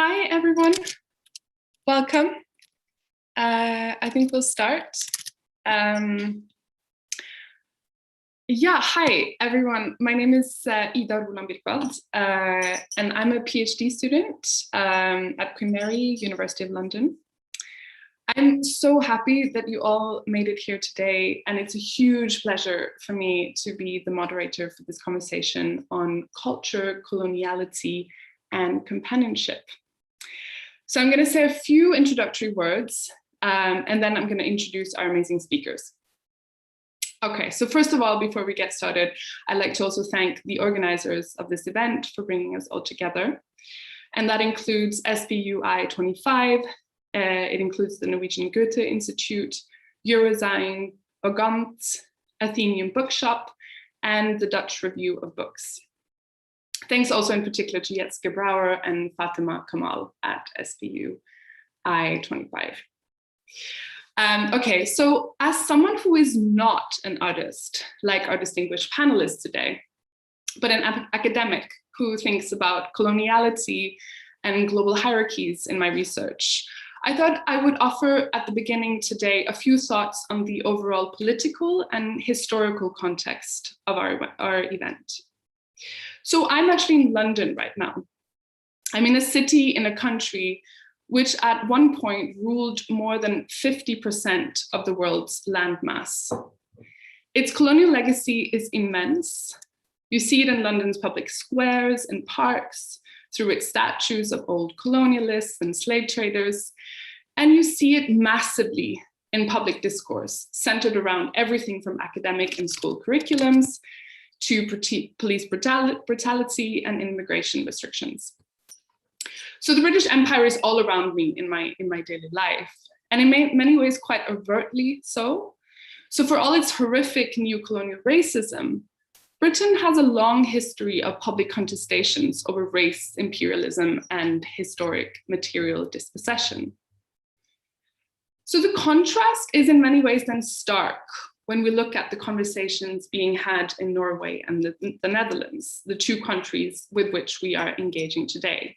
Hi, everyone. Welcome. I think we'll start. Hi, everyone. My name is Ida Roland-Birkveld, and I'm a PhD student at Queen Mary, University of London. I'm so happy that you all made it here today, and it's a huge pleasure for me to be the moderator for this conversation on culture, coloniality, and companionship. So I'm going to say a few introductory words, and then I'm going to introduce our amazing speakers. Okay, so first of all, before we get started, I'd like to also thank the organizers of this event for bringing us all together. And that includes SBUI 25, it includes the Norwegian Goethe Institute, Eurosign, Ogant, Athenian Bookshop, and the Dutch Review of Books. Thanks also in particular to Jetske Brouwer and Fatima Kamal at SBU I-25. Okay, so as someone who is not an artist, like our distinguished panelists today, but an academic who thinks about coloniality and global hierarchies in my research, I thought I would offer at the beginning today a few thoughts on the overall political and historical context of our event. So I'm actually in London right now. I'm in a city in a country which at one point ruled more than 50% of the world's landmass. Its colonial legacy is immense. You see it in London's public squares and parks, through its statues of old colonialists and slave traders, and you see it massively in public discourse, centered around everything from academic and school curriculums to police brutality and immigration restrictions. So the British Empire is all around me in my daily life, and in many ways quite overtly so. So for all its horrific neo-colonial racism, Britain has a long history of public contestations over race, imperialism, and historic material dispossession. So the contrast is in many ways then stark when we look at the conversations being had in Norway and the Netherlands, the two countries with which we are engaging today.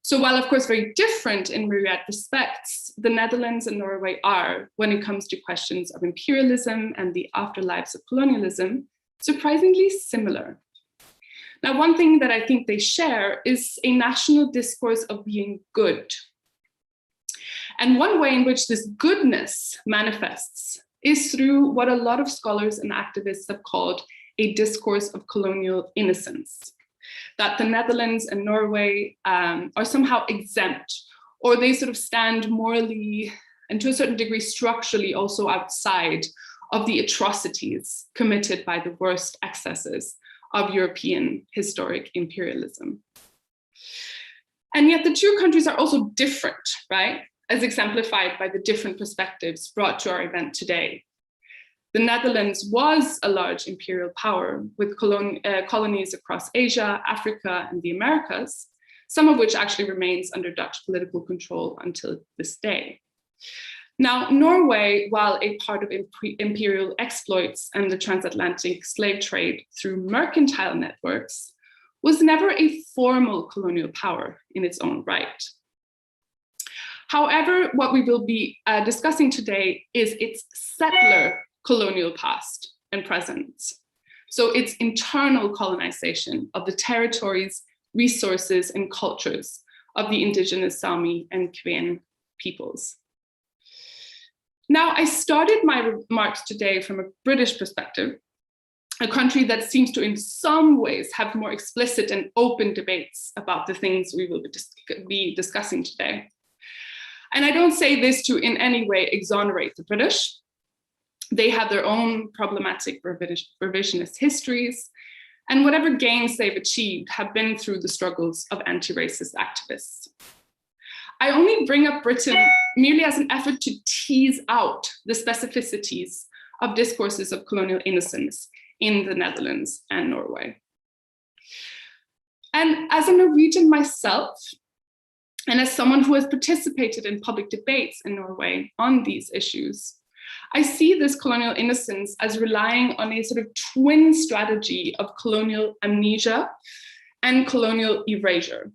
So while of course very different in myriad respects, the Netherlands and Norway are, when it comes to questions of imperialism and the afterlives of colonialism, surprisingly similar. Now, one thing that I think they share is a national discourse of being good. And one way in which this goodness manifests is through what a lot of scholars and activists have called a discourse of colonial innocence, that the Netherlands and Norway are somehow exempt, or they sort of stand morally and to a certain degree structurally also outside of the atrocities committed by the worst excesses of European historic imperialism. And yet the two countries are also different, right? As exemplified by the different perspectives brought to our event today. The Netherlands was a large imperial power with colonies across Asia, Africa, and the Americas, some of which actually remains under Dutch political control until this day. Now, Norway, while a part of imperial exploits and the transatlantic slave trade through mercantile networks, was never a formal colonial power in its own right. However, what we will be discussing today is its settler colonial past and present. So its internal colonization of the territories, resources, and cultures of the indigenous Sami and Kven peoples. Now, I started my remarks today from a British perspective, a country that seems to in some ways have more explicit and open debates about the things we will be discussing today. And I don't say this to in any way exonerate the British. They have their own problematic revisionist histories, and whatever gains they've achieved have been through the struggles of anti-racist activists. I only bring up Britain merely as an effort to tease out the specificities of discourses of colonial innocence in the Netherlands and Norway. And as a Norwegian myself, and as someone who has participated in public debates in Norway on these issues, I see this colonial innocence as relying on a sort of twin strategy of colonial amnesia and colonial erasure.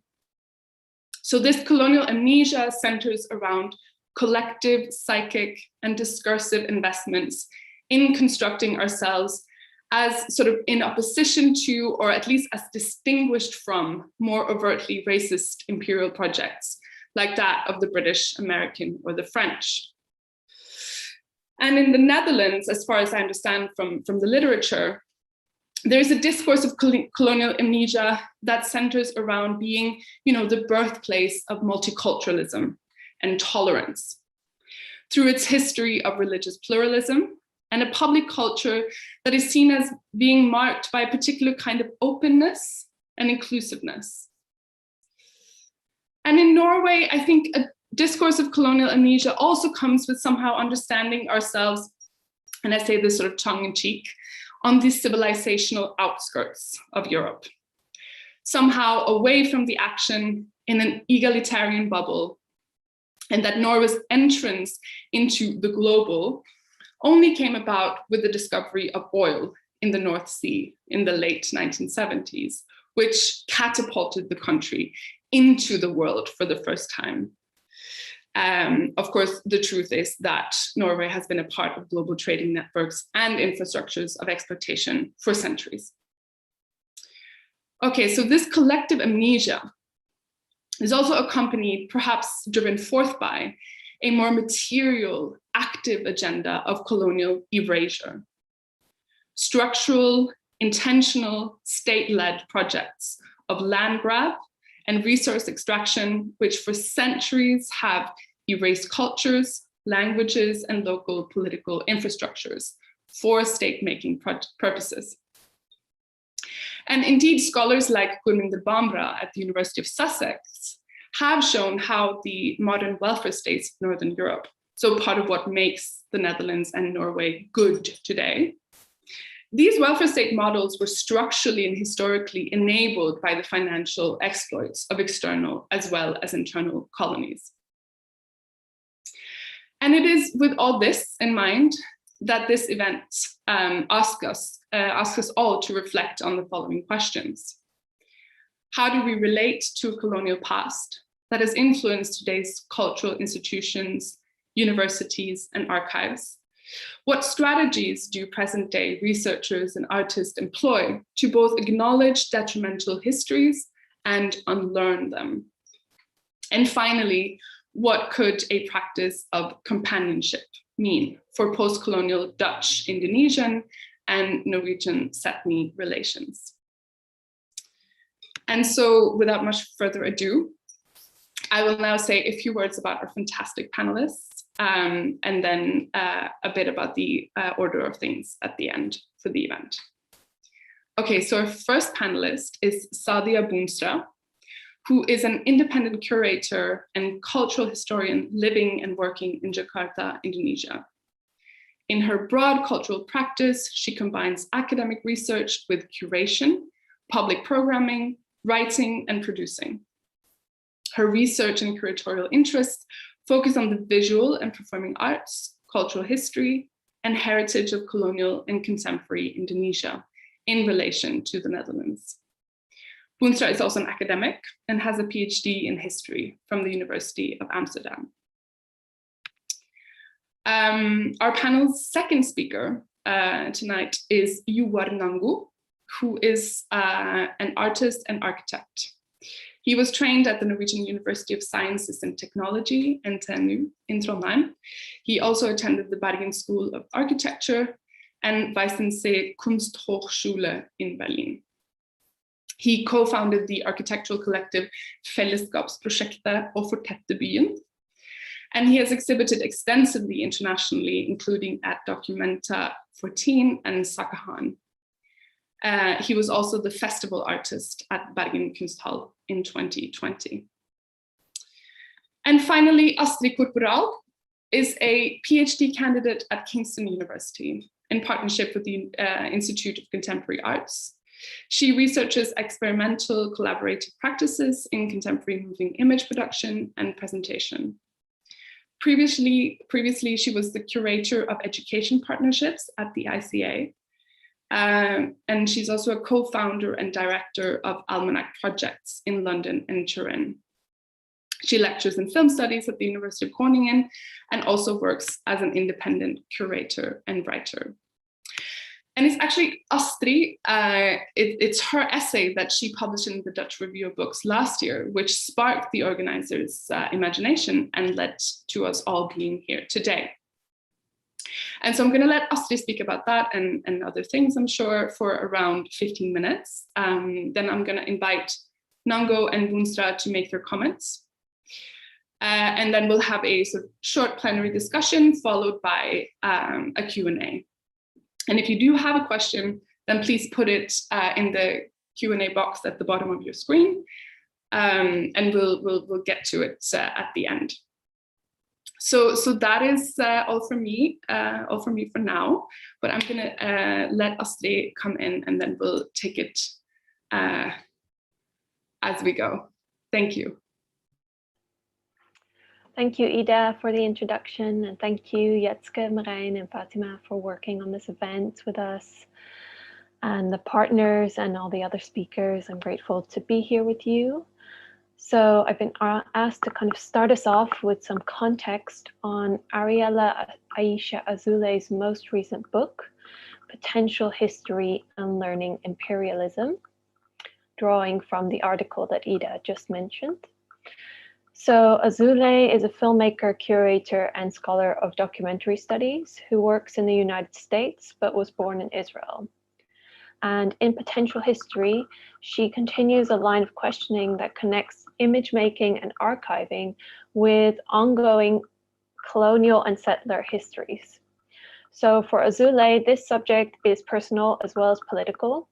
So this colonial amnesia centers around collective, psychic, and discursive investments in constructing ourselves as sort of in opposition to, or at least as distinguished from, more overtly racist imperial projects, like that of the British, American, or the French. And in the Netherlands, as far as I understand from the literature, there's a discourse of colonial amnesia that centers around being, the birthplace of multiculturalism and tolerance, through its history of religious pluralism and a public culture that is seen as being marked by a particular kind of openness and inclusiveness. And in Norway, I think a discourse of colonial amnesia also comes with somehow understanding ourselves, and I say this sort of tongue-in-cheek, on the civilizational outskirts of Europe, somehow away from the action in an egalitarian bubble, and that Norway's entrance into the global only came about with the discovery of oil in the North Sea in the late 1970s, which catapulted the country into the world for the first time. Of course, the truth is that Norway has been a part of global trading networks and infrastructures of exploitation for centuries. Okay, so this collective amnesia is also accompanied, perhaps driven forth by, a more material, active agenda of colonial erasure. Structural, intentional, state-led projects of land grab and resource extraction, which for centuries have erased cultures, languages, and local political infrastructures for state-making purposes. And indeed, scholars like Gurminder Bamra at the University of Sussex have shown how the modern welfare states of Northern Europe, so part of what makes the Netherlands and Norway good today, these welfare state models were structurally and historically enabled by the financial exploits of external as well as internal colonies. And it is with all this in mind that this event asks us all to reflect on the following questions. How do we relate to a colonial past that has influenced today's cultural institutions, universities, and archives? What strategies do present-day researchers and artists employ to both acknowledge detrimental histories and unlearn them? And finally, what could a practice of companionship mean for post-colonial Dutch, Indonesian, and Norwegian Sapmi relations? And so, without much further ado, I will now say a few words about our fantastic panelists, and then a bit about the order of things at the end for the event. Okay, so our first panelist is Sadia Boonstra, who is an independent curator and cultural historian living and working in Jakarta, Indonesia. In her broad cultural practice, she combines academic research with curation, public programming, writing, and producing. Her research and curatorial interests focus on the visual and performing arts, cultural history, and heritage of colonial and contemporary Indonesia in relation to the Netherlands. Boonstra is also an academic and has a PhD in history from the University of Amsterdam. Our panel's second speaker tonight is Yuwar Nangu, who is an artist and architect. He was trained at the Norwegian University of Sciences and Technology, NTNU, in Trondheim. He also attended the Bergen School of Architecture and Weissensee Kunsthochschule in Berlin. He co-founded the architectural collective Fellesskapsprosjektet og Fortette byen, and he has exhibited extensively internationally, including at Documenta 14 and Sakahan. He was also the festival artist at Bergen Kunsthall in 2020. And finally, Astrid Corporal is a PhD candidate at Kingston University in partnership with the Institute of Contemporary Arts. She researches experimental collaborative practices in contemporary moving image production and presentation. Previously, she was the curator of education partnerships at the ICA. And she's also a co-founder and director of Almanac Projects in London and Turin. She lectures in film studies at the University of Groningen and also works as an independent curator and writer. And it's actually Astrid, it's her essay that she published in the Dutch Review of Books last year, which sparked the organizers' imagination and led to us all being here today. And so I'm going to let Astrid speak about that and other things, I'm sure, for around 15 minutes. Then I'm going to invite Nango and Boonstra to make their comments. And then we'll have a sort of short plenary discussion followed by a Q&A. And if you do have a question, then please put it in the Q&A box at the bottom of your screen, and we'll get to it at the end. So that is all from me for now. But I'm gonna let Astrid come in, and then we'll take it as we go. Thank you. Thank you, Ida, for the introduction, and thank you, Jetske, Marijn, and Fatima for working on this event with us, and the partners and all the other speakers. I'm grateful to be here with you. So I've been asked to kind of start us off with some context on Ariella Azoulay most recent book, Potential History, Unlearning Imperialism, drawing from the article that Ida just mentioned. So Azoulay is a filmmaker, curator, and scholar of documentary studies who works in the United States, but was born in Israel. And in Potential History, she continues a line of questioning that connects image making and archiving with ongoing colonial and settler histories. So for Azoulay, this subject is personal as well as political,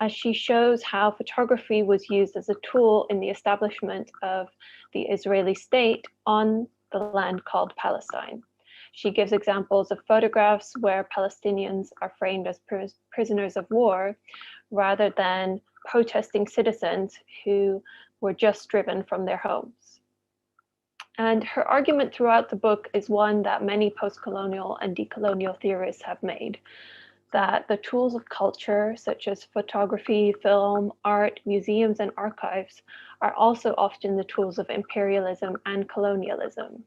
as she shows how photography was used as a tool in the establishment of the Israeli state on the land called Palestine. She gives examples of photographs where Palestinians are framed as prisoners of war rather than protesting citizens who were just driven from their homes. And her argument throughout the book is one that many postcolonial and decolonial theorists have made, that the tools of culture, such as photography, film, art, museums, and archives, are also often the tools of imperialism and colonialism.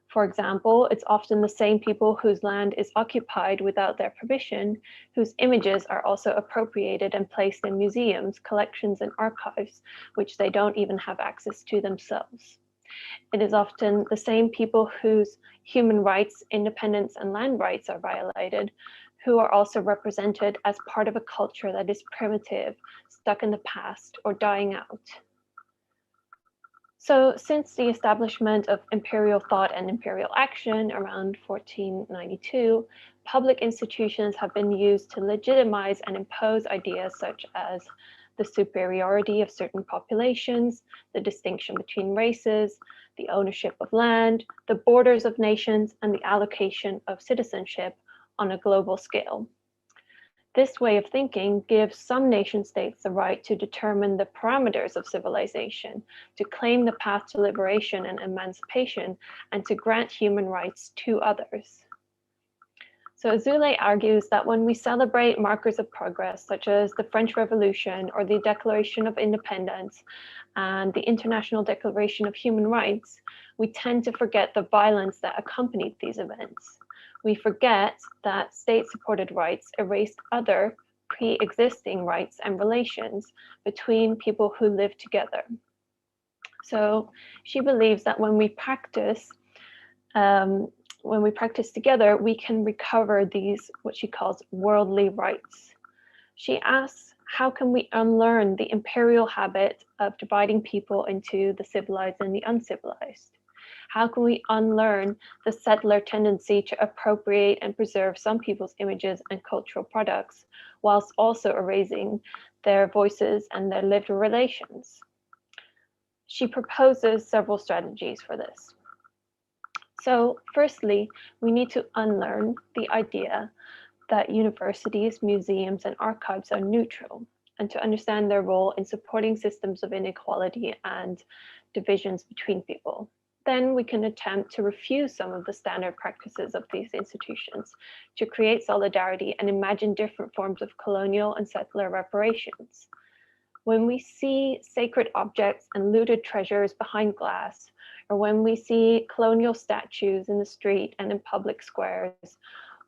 For example, it's often the same people whose land is occupied without their permission, whose images are also appropriated and placed in museums, collections, and archives, which they don't even have access to themselves. It is often the same people whose human rights, independence, and land rights are violated, who are also represented as part of a culture that is primitive, stuck in the past, or dying out. So since the establishment of imperial thought and imperial action around 1492, public institutions have been used to legitimize and impose ideas such as the superiority of certain populations, the distinction between races, the ownership of land, the borders of nations, and the allocation of citizenship on a global scale. This way of thinking gives some nation states the right to determine the parameters of civilization, to claim the path to liberation and emancipation, and to grant human rights to others. So Azoulay argues that when we celebrate markers of progress, such as the French Revolution or the Declaration of Independence and the International Declaration of Human Rights, we tend to forget the violence that accompanied these events. We forget that state-supported rights erased other pre-existing rights and relations between people who live together. So she believes that when we practice together, we can recover these, what she calls worldly rights. She asks, how can we unlearn the imperial habit of dividing people into the civilized and the uncivilized? How can we unlearn the settler tendency to appropriate and preserve some people's images and cultural products, whilst also erasing their voices and their lived relations? She proposes several strategies for this. So firstly, we need to unlearn the idea that universities, museums, and archives are neutral, and to understand their role in supporting systems of inequality and divisions between people. Then we can attempt to refuse some of the standard practices of these institutions, to create solidarity and imagine different forms of colonial and settler reparations. When we see sacred objects and looted treasures behind glass, or when we see colonial statues in the street and in public squares,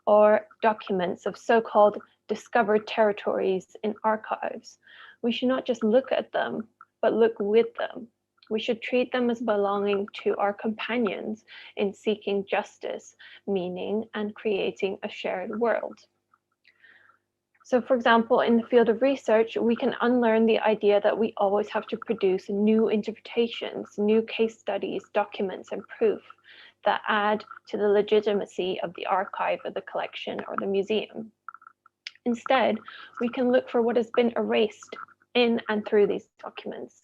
or documents of so-called discovered territories in archives, we should not just look at them, but look with them. We should treat them as belonging to our companions in seeking justice, meaning, and creating a shared world. So, for example, in the field of research, we can unlearn the idea that we always have to produce new interpretations, new case studies, documents, and proof that add to the legitimacy of the archive or the collection or the museum. Instead, we can look for what has been erased in and through these documents.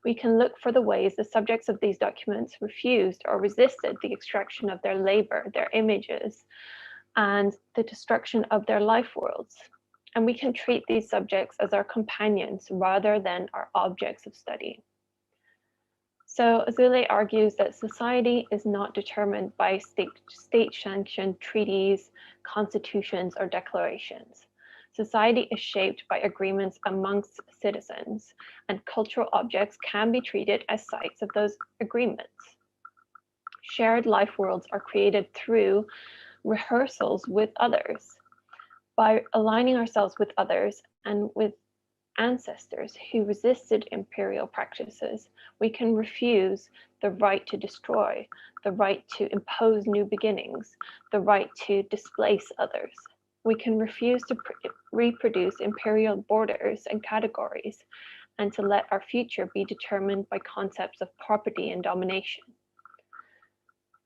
We can look for the ways the subjects of these documents refused or resisted the extraction of their labor, their images, and the destruction of their life worlds. And we can treat these subjects as our companions rather than our objects of study. So Azoulay argues that society is not determined by state-sanctioned treaties, constitutions, or declarations. Society is shaped by agreements amongst citizens, and cultural objects can be treated as sites of those agreements. Shared life worlds are created through rehearsals with others. By aligning ourselves with others and with ancestors who resisted imperial practices, we can refuse the right to destroy, the right to impose new beginnings, the right to displace others. We can refuse to reproduce imperial borders and categories, and to let our future be determined by concepts of property and domination.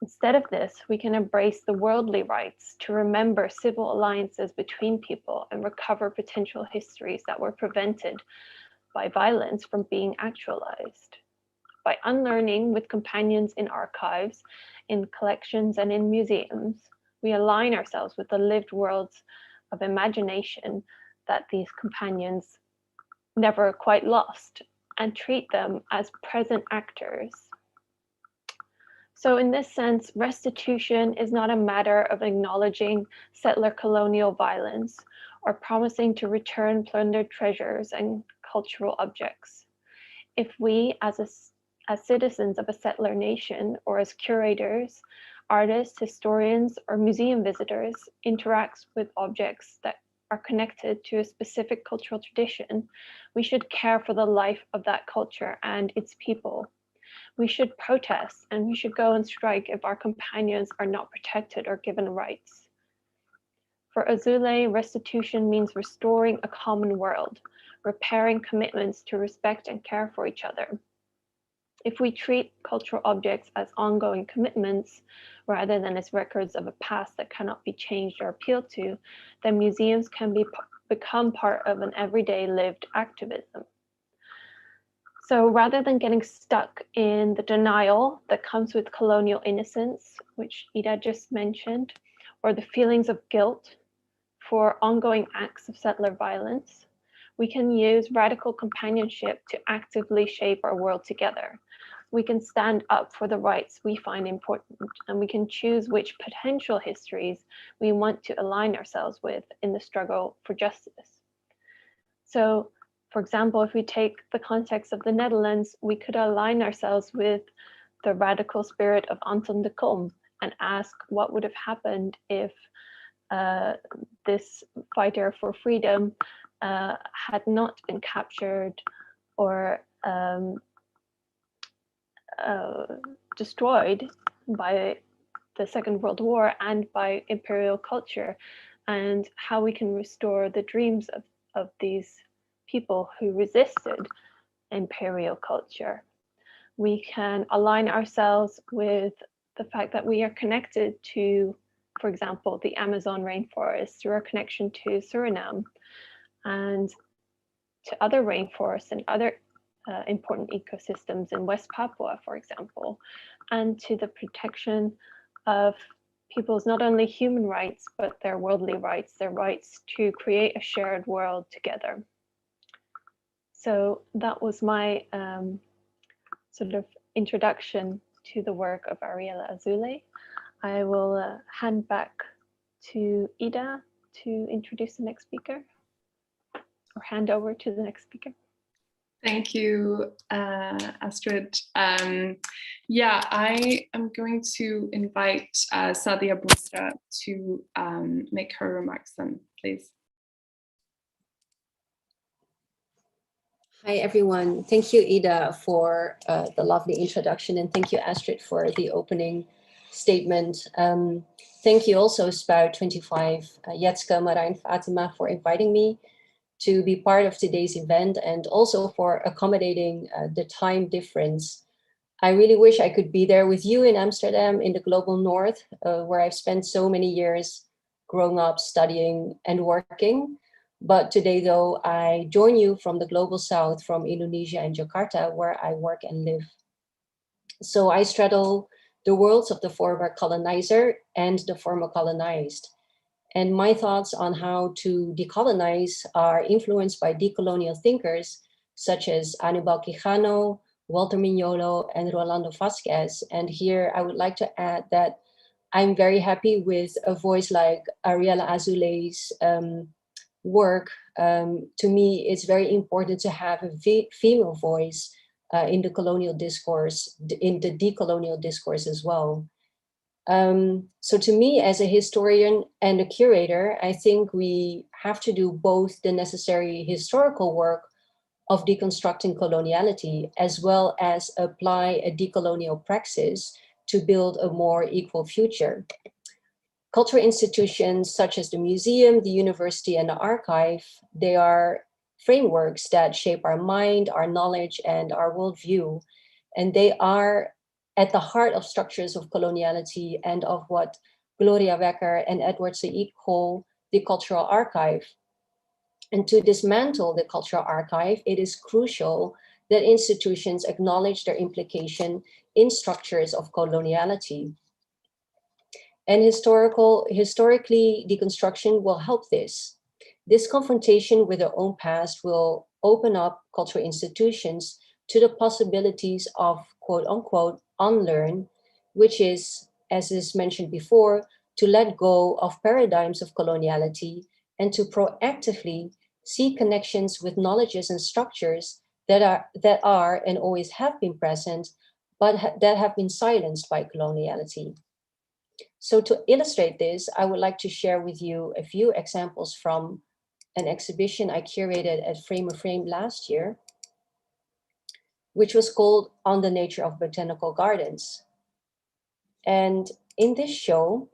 Instead of this, we can embrace the worldly rights to remember civil alliances between people and recover potential histories that were prevented by violence from being actualized. By unlearning with companions in archives, in collections, and in museums, we align ourselves with the lived worlds of imagination that these companions never quite lost, and treat them as present actors. So in this sense, restitution is not a matter of acknowledging settler colonial violence or promising to return plundered treasures and cultural objects. If we, as citizens of a settler nation, or as curators, artists, historians, or museum visitors, interact with objects that are connected to a specific cultural tradition, we should care for the life of that culture and its people. We should protest, and we should go and strike if our companions are not protected or given rights. For Azoulay, restitution means restoring a common world, repairing commitments to respect and care for each other. If we treat cultural objects as ongoing commitments, rather than as records of a past that cannot be changed or appealed to, then museums can become part of an everyday lived activism. So rather than getting stuck in the denial that comes with colonial innocence, which Ida just mentioned, or the feelings of guilt for ongoing acts of settler violence, we can use radical companionship to actively shape our world together. We can stand up for the rights we find important, and we can choose which potential histories we want to align ourselves with in the struggle for justice. So, for example, if we take the context of the Netherlands, we could align ourselves with the radical spirit of Anton de Kom and ask what would have happened if this fighter for freedom had not been captured or destroyed by the Second World War and by imperial culture, and how we can restore the dreams of these people who resisted imperial culture. We can align ourselves with the fact that we are connected to, for example, the Amazon rainforest through our connection to Suriname and to other rainforests and other important ecosystems in West Papua, for example, and to the protection of people's not only human rights, but their worldly rights, their rights to create a shared world together. So that was my sort of introduction to the work of Ariella Azoulay. I will hand back to Ida to introduce the next speaker, or hand over to the next speaker. Thank you, Astrid. Yeah, I am going to invite Sadia Boonstra to make her remarks then, please. Hi, everyone. Thank you, Ida, for the lovely introduction, and thank you, Astrid, for the opening statement. Thank you also, Spout 25, Jetske, Marijn, Fatima, for inviting me to be part of today's event and also for accommodating the time difference. I really wish I could be there with you in Amsterdam in the global north, where I've spent so many years growing up, studying and working. But today, though, I join you from the global south, from Indonesia and Jakarta, where I work and live. So I straddle the worlds of the former colonizer and the former colonized. And my thoughts on how to decolonize are influenced by decolonial thinkers such as Aníbal Quijano, Walter Mignolo, and Rolando Vázquez. And here I would like to add that I'm very happy with a voice like Ariella Azoulay's work. To me, it's very important to have a female voice in the colonial discourse, in the decolonial discourse as well. So to me, as a historian and a curator, I think we have to do both the necessary historical work of deconstructing coloniality, as well as apply a decolonial praxis to build a more equal future. Cultural institutions such as the museum, the university, and the archive, they are frameworks that shape our mind, our knowledge, and our worldview. And they are at the heart of structures of coloniality and of what Gloria Wekker and Edward Said call the cultural archive. And to dismantle the cultural archive, it is crucial that institutions acknowledge their implication in structures of coloniality. And historically, deconstruction will help this. This confrontation with their own past will open up cultural institutions to the possibilities of quote unquote unlearn, which is, as is mentioned before, to let go of paradigms of coloniality and to proactively see connections with knowledges and structures that are and always have been present, but that have been silenced by coloniality. So to illustrate this, I would like to share with you a few examples from an exhibition I curated at Frame a Frame last year, which was called On the Nature of Botanical Gardens. And in this show,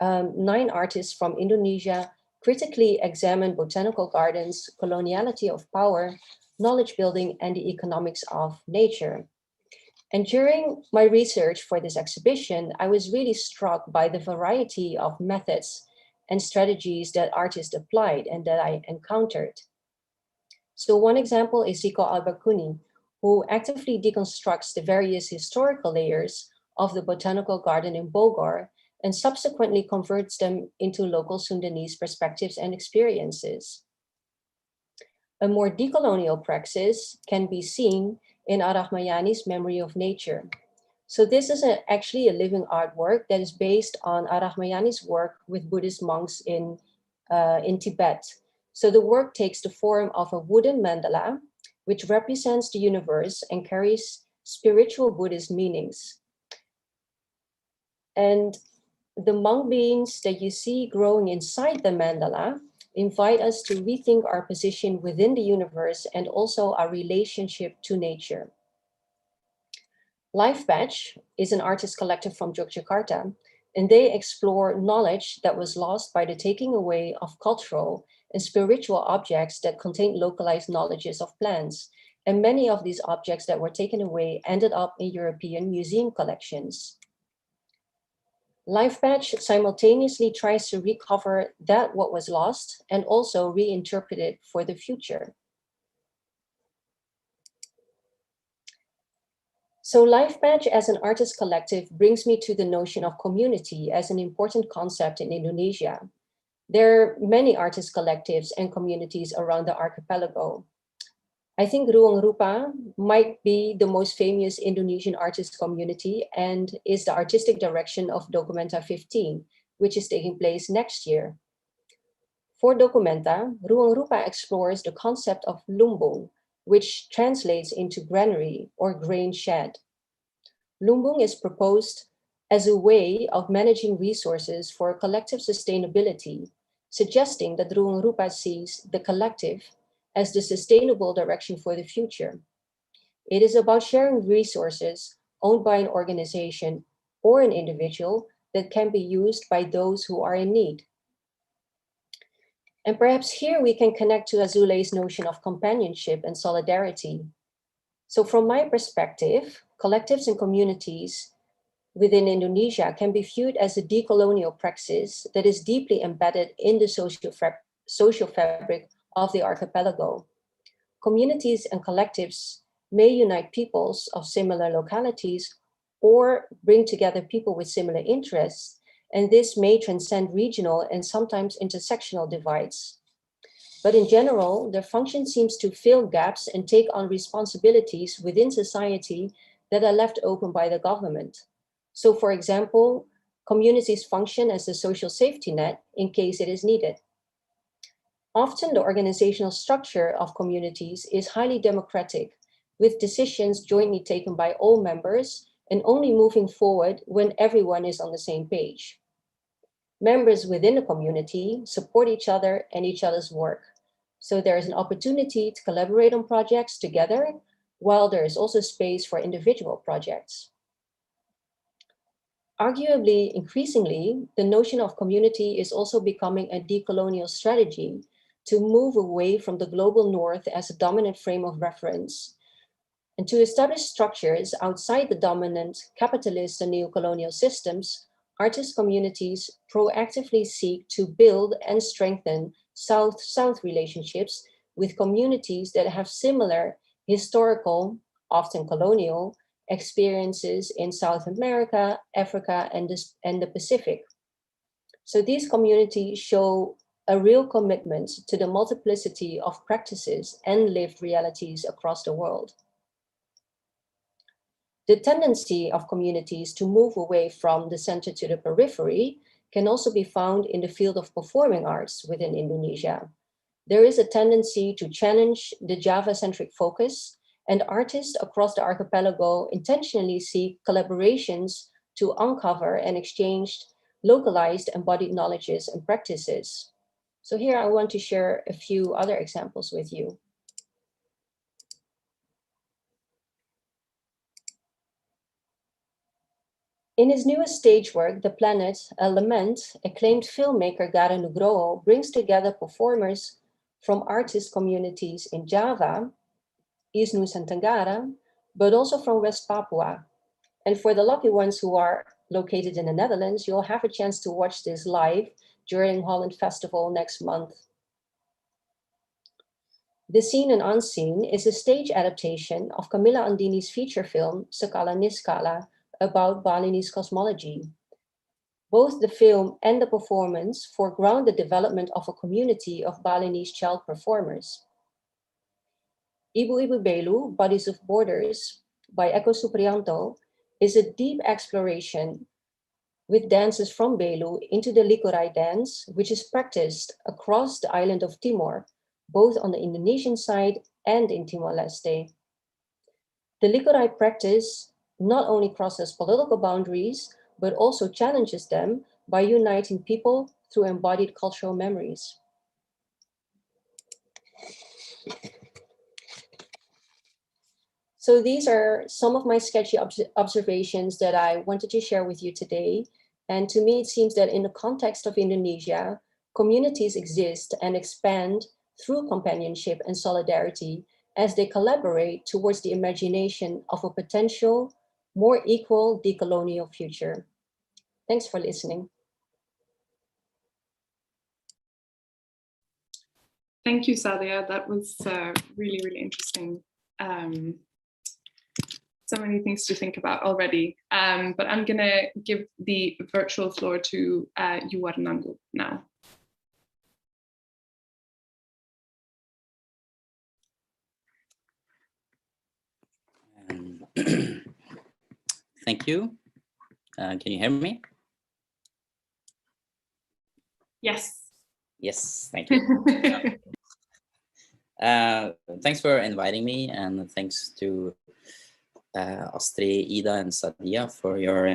9 artists from Indonesia critically examined botanical gardens, coloniality of power, knowledge building, and the economics of nature. And during my research for this exhibition, I was really struck by the variety of methods and strategies that artists applied and that I encountered. So one example is Zico Albacuni, who actively deconstructs the various historical layers of the botanical garden in Bogor and subsequently converts them into local Sundanese perspectives and experiences. A more decolonial praxis can be seen in Arahmayani's Memory of Nature. So this is actually a living artwork that is based on Arahmayani's work with Buddhist monks in Tibet. So the work takes the form of a wooden mandala, which represents the universe and carries spiritual Buddhist meanings. And the monk beings that you see growing inside the mandala invite us to rethink our position within the universe and also our relationship to nature. Life Patch is an artist collective from Yogyakarta, and they explore knowledge that was lost by the taking away of cultural and spiritual objects that contain localized knowledges of plants. And many of these objects that were taken away ended up in European museum collections. Life Patch simultaneously tries to recover that what was lost and also reinterpret it for the future. So Life Patch as an artist collective brings me to the notion of community as an important concept in Indonesia. There are many artist collectives and communities around the archipelago. I think Ruang Rupa might be the most famous Indonesian artist community and is the artistic direction of Documenta 15, which is taking place next year. For Documenta, Ruang Rupa explores the concept of lumbung, which translates into granary or grain shed. Lumbung is proposed as a way of managing resources for collective sustainability, suggesting that Ruang Rupa sees the collective as the sustainable direction for the future. It is about sharing resources owned by an organization or an individual that can be used by those who are in need. And perhaps here we can connect to Azoulay's notion of companionship and solidarity. So from my perspective, collectives and communities within Indonesia can be viewed as a decolonial praxis that is deeply embedded in the social fabric of the archipelago. Communities and collectives may unite peoples of similar localities or bring together people with similar interests, and this may transcend regional and sometimes intersectional divides. But in general, their function seems to fill gaps and take on responsibilities within society that are left open by the government. So for example, communities function as a social safety net in case it is needed. Often the organizational structure of communities is highly democratic, with decisions jointly taken by all members and only moving forward when everyone is on the same page. Members within a community support each other and each other's work. So there is an opportunity to collaborate on projects together, while there is also space for individual projects. Arguably, increasingly, the notion of community is also becoming a decolonial strategy to move away from the global north as a dominant frame of reference and to establish structures outside the dominant capitalist and neocolonial systems. Artist communities proactively seek to build and strengthen South-South relationships with communities that have similar historical, often colonial, experiences in South America, Africa, and the Pacific. So these communities show a real commitment to the multiplicity of practices and lived realities across the world. The tendency of communities to move away from the center to the periphery can also be found in the field of performing arts within Indonesia. There is a tendency to challenge the Java-centric focus, and artists across the archipelago intentionally seek collaborations to uncover and exchange localized embodied knowledges and practices. So here I want to share a few other examples with you. In his newest stage work, The Planet, a Lament, acclaimed filmmaker Gara Nugroho brings together performers from artist communities in Java, East Nusa Tenggara, but also from West Papua. And for the lucky ones who are located in the Netherlands, you'll have a chance to watch this live during Holland Festival next month. The Seen and Unseen is a stage adaptation of Camilla Andini's feature film, Skala Niskala, about Balinese cosmology. Both the film and the performance foreground the development of a community of Balinese child performers. Ibu Ibu Belu, Bodies of Borders, by Eko Supriyanto, is a deep exploration with dances from Belu into the Likurai dance, which is practiced across the island of Timor, both on the Indonesian side and in Timor-Leste. The Likurai practice not only crosses political boundaries, but also challenges them by uniting people through embodied cultural memories. So these are some of my sketchy observations that I wanted to share with you today. And to me, it seems that in the context of Indonesia, communities exist and expand through companionship and solidarity as they collaborate towards the imagination of a potential, more equal decolonial future. Thanks for listening. Thank you, Sadia. That was really, really interesting. So many things to think about already. But I'm gonna give the virtual floor to Yuwarnangu now. Thank you. Can you hear me? Yes. Yes, thank you. Thanks for inviting me, and thanks to Astrid, Ida, and Sadia for your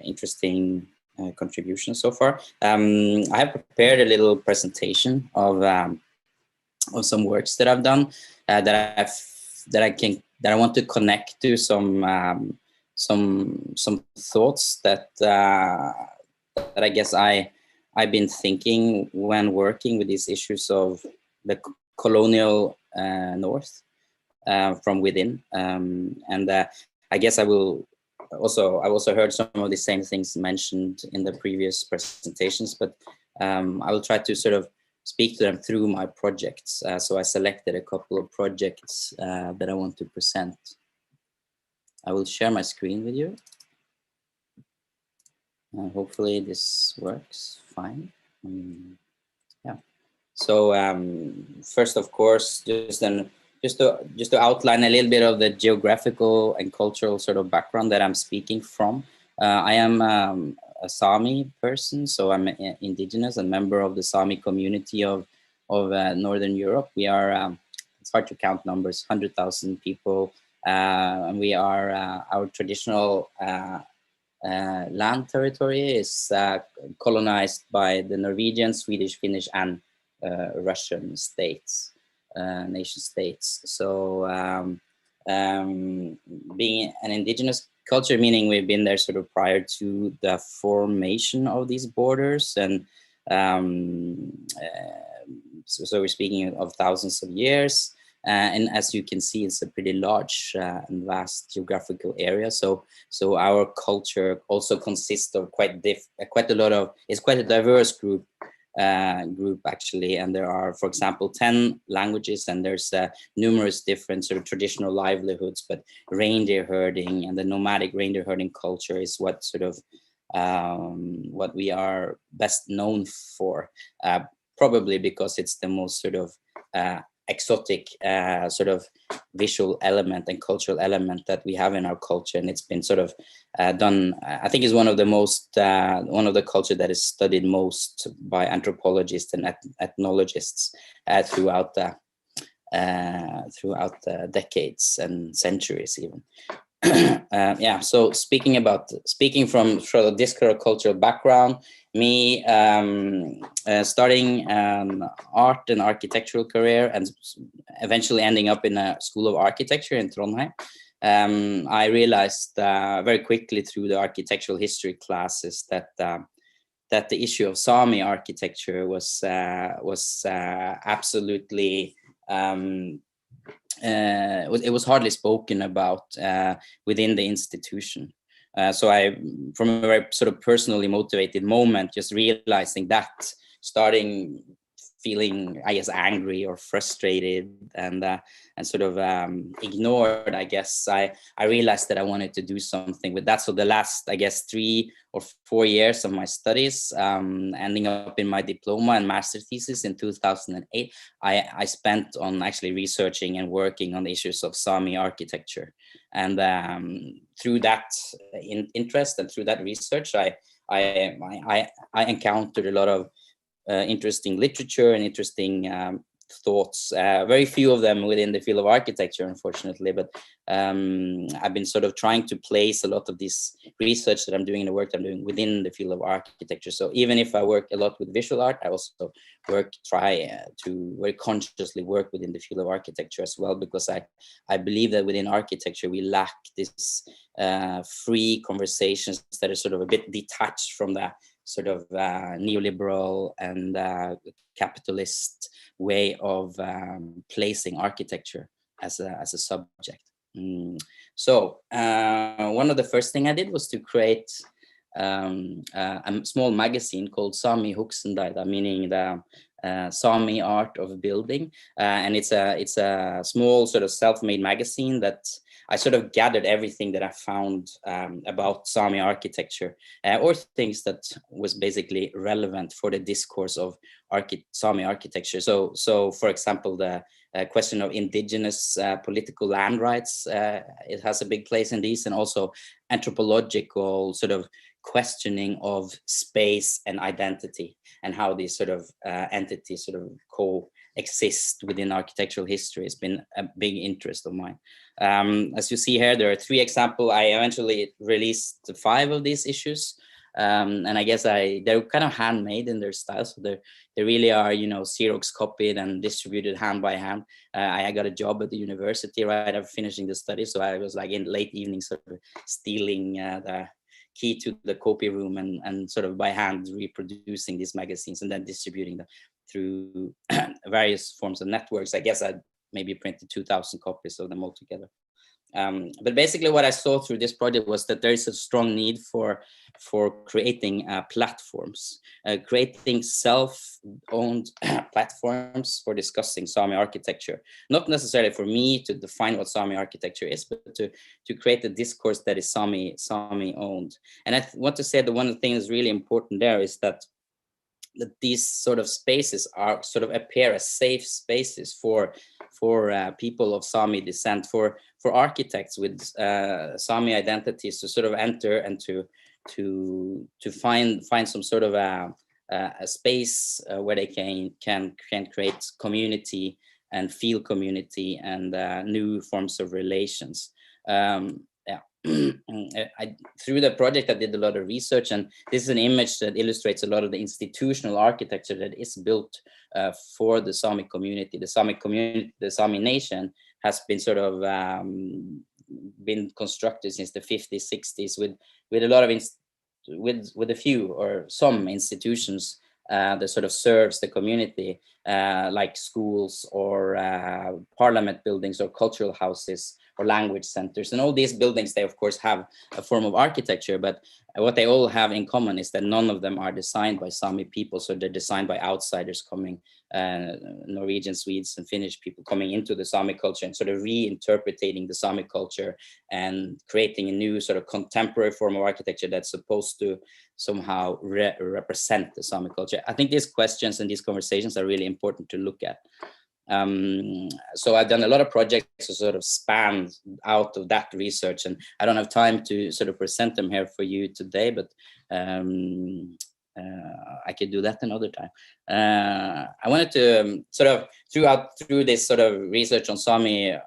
interesting contribution so far. I have prepared a little presentation of some works that I've done that I want to connect to some thoughts that I guess I've been thinking when working with these issues of the colonial North from within, and I guess I've also heard some of the same things mentioned in the previous presentations, but I will try to sort of speak to them through my projects. So I selected a couple of projects that I want to present. I will share my screen with you. Hopefully this works fine. Yeah. So first, of course, just to outline a little bit of the geographical and cultural sort of background that I'm speaking from. I am a Sami person, so I'm indigenous and member of the Sami community of Northern Europe. We are, it's hard to count numbers, 100,000 people, and we are, our traditional land territory is colonized by the Norwegian, Swedish, Finnish, and Russian states, nation states. So being an indigenous culture, meaning we've been there sort of prior to the formation of these borders, and so we're speaking of thousands of years. And as you can see, it's a pretty large and vast geographical area. So our culture also consists of quite a lot of, it's quite a diverse group actually. And there are, for example, 10 languages, and there's numerous different sort of traditional livelihoods, but reindeer herding and the nomadic reindeer herding culture is what sort of what we are best known for, probably because it's the most sort of exotic sort of visual element and cultural element that we have in our culture, and it's been sort of done. I think is one of the most one of the culture that is studied most by anthropologists and ethnologists throughout the decades and centuries even. Yeah. So speaking from sort of this cultural background, me starting an art and architectural career and eventually ending up in a school of architecture in Trondheim, I realized very quickly through the architectural history classes that the issue of Sami architecture was absolutely it was hardly spoken about within the institution. So I, from a very sort of personally motivated moment, just realizing that, starting feeling, I guess, angry or frustrated and sort of ignored, I guess, I realized that I wanted to do something with that. So the last, I guess, 3 or 4 years of my studies, ending up in my diploma and master thesis in 2008, I spent on actually researching and working on the issues of Sami architecture. And through that interest and through that research, I encountered a lot of interesting literature and interesting thoughts, very few of them within the field of architecture, unfortunately, but I've been sort of trying to place a lot of this research that I'm doing and the work I'm doing within the field of architecture. So even if I work a lot with visual art, I also try to very consciously work within the field of architecture as well, because I believe that within architecture we lack this free conversations that are sort of a bit detached from the sort of neoliberal and capitalist way of placing architecture as a subject. So one of the first thing I did was to create a small magazine called Sami Hugsendaida, meaning the Sami art of building, and it's a small sort of self-made magazine that I sort of gathered everything that I found about Sami architecture, or things that was basically relevant for the discourse of Sami architecture. So for example, the question of indigenous political land rights, it has a big place in these, and also anthropological sort of questioning of space and identity, and how these sort of entities sort of exist within architectural history has been a big interest of mine. As you see here, there are 3 examples. I eventually released 5 of these issues. And I guess they're kind of handmade in their style. So they really are, you know, Xerox copied and distributed hand by hand. I got a job at the university right after finishing the study. So I was like in late evening sort of stealing the key to the copy room and sort of by hand reproducing these magazines and then distributing them through various forms of networks. I guess I maybe printed 2,000 copies of them all together. But basically what I saw through this project was that there is a strong need for creating platforms, creating self-owned platforms for discussing Sami architecture. Not necessarily for me to define what Sami architecture is, but to create a discourse that is Sami owned. And I want to say that one of the things that's really important there is that these sort of spaces are sort of appear as safe spaces for people of Sami descent, for architects with Sami identities to sort of enter and to find some sort of a space where they can create community and feel community and new forms of relations. Through the project, I did a lot of research, and this is an image that illustrates a lot of the institutional architecture that is built for the Sami community. The Sami community, the Sami nation, has been sort of been constructed since the 50s, 60s with a lot of with a few or some institutions that sort of serves the community, like schools or parliament buildings or cultural houses or language centers. And all these buildings, they of course have a form of architecture, but what they all have in common is that none of them are designed by Sami people. So they're designed by outsiders coming, Norwegian, Swedes and Finnish people coming into the Sami culture and sort of reinterpreting the Sami culture and creating a new sort of contemporary form of architecture that's supposed to somehow represent the Sami culture. I think these questions and these conversations are really important to look at. So I've done a lot of projects to sort of span out of that research, and I don't have time to sort of present them here for you today, but I could do that another time. I wanted to sort of through this sort of research on Sami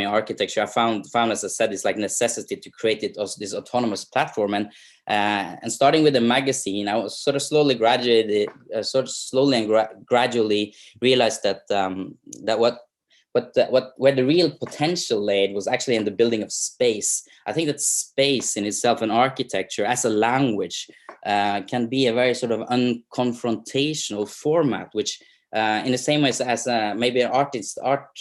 architecture, I found, as I said, this like necessity to create it as this autonomous platform, and starting with the magazine, I was sort of slowly and gradually realized that where the real potential laid was actually in the building of space. I think that space in itself and architecture as a language can be a very sort of unconfrontational format, which in the same way as maybe art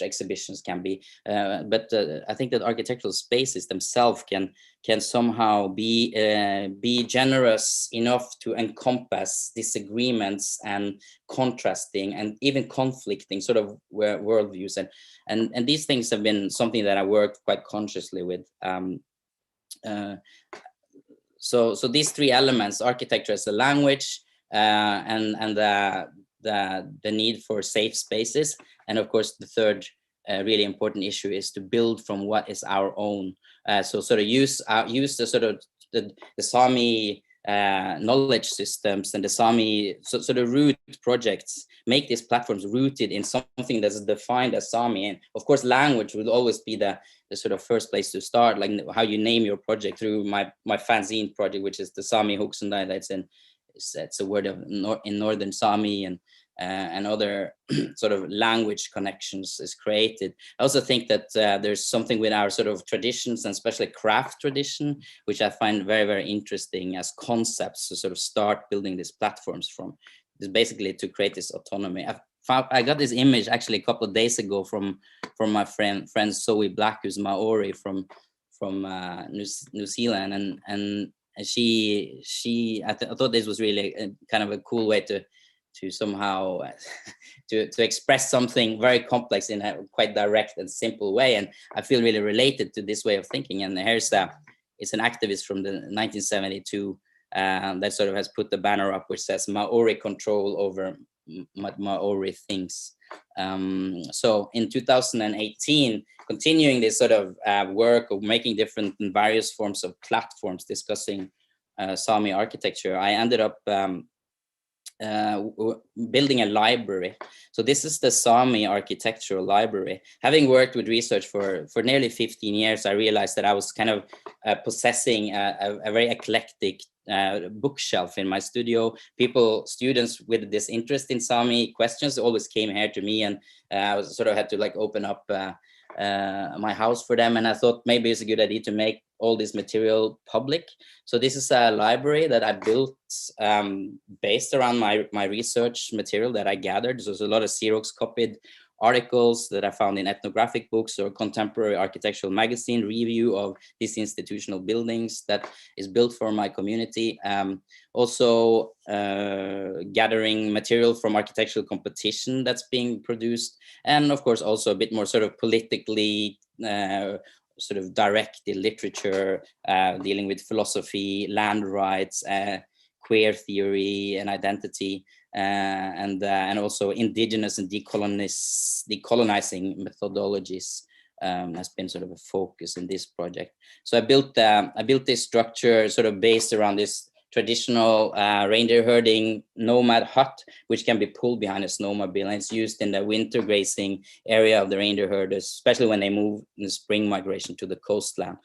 exhibitions can be, but I think that architectural spaces themselves can somehow be generous enough to encompass disagreements and contrasting and even conflicting sort of worldviews, and these things have been something that I worked quite consciously with. So these 3 elements: architecture as a language, and the need for safe spaces, and of course the third really important issue is to build from what is our own. So sort of use the sort of the Sami knowledge systems and the Sami sort of root projects, make these platforms rooted in something that's defined as Sami. And of course language will always be the sort of first place to start, like how you name your project. Through my fanzine project, which is the Sami Hoksundai, it's a word of in Northern Sami, and other sort of language connections is created. I also think that there's something with our sort of traditions, and especially craft tradition, which I find very, very interesting as concepts to sort of start building these platforms from. Is basically to create this autonomy. I got this image actually a couple of days ago from my friend Zoe Black, who's Maori from New Zealand, and I thought this was really kind of a cool way to somehow to express something very complex in a quite direct and simple way, and I feel really related to this way of thinking. And it's an activist from the 1972 that sort of has put the banner up which says Maori control over Maori things. So in 2018, continuing this sort of work of making different and various forms of platforms discussing Sami architecture, I ended up building a library. So this is the Sami Architectural Library. Having worked with research for nearly 15 years, I realized that I was kind of possessing a very eclectic bookshelf in my studio. Students with this interest in Sami questions always came here to me, and I was sort of had to like open up my house for them. And I thought maybe it's a good idea to make all this material public. So this is a library that I built based around my research material that I gathered. So there's a lot of Xerox copied articles that I found in ethnographic books or contemporary architectural magazine review of these institutional buildings that is built for my community. Also gathering material from architectural competition that's being produced. And of course, also a bit more sort of politically sort of directed literature, dealing with philosophy, land rights, queer theory and identity, and also indigenous and decolonizing methodologies has been sort of a focus in this project. So I built this structure sort of based around this traditional reindeer herding nomad hut, which can be pulled behind a snowmobile, and it's used in the winter grazing area of the reindeer herders, especially when they move in the spring migration to the coastland.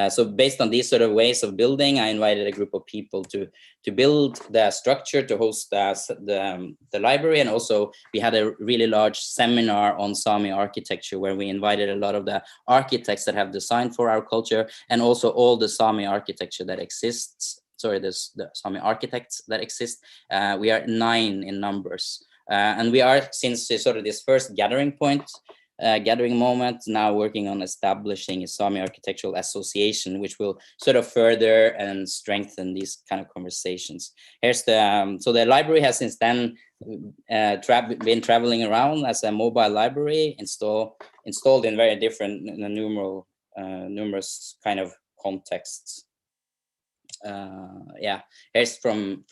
So based on these sort of ways of building, I invited a group of people to build the structure to host the library. And also we had a really large seminar on Sami architecture where we invited a lot of the architects that have designed for our culture, and also all the Sami architecture that exists. Sorry, there's the Sami architects that exist. We are 9 in numbers. And we are, since sort of this first gathering moment, now working on establishing a Sami Architectural Association, which will sort of further and strengthen these kind of conversations. Here's the, so the library has since then been traveling around as a mobile library, installed in very different, numerous kind of contexts. Yeah, here's from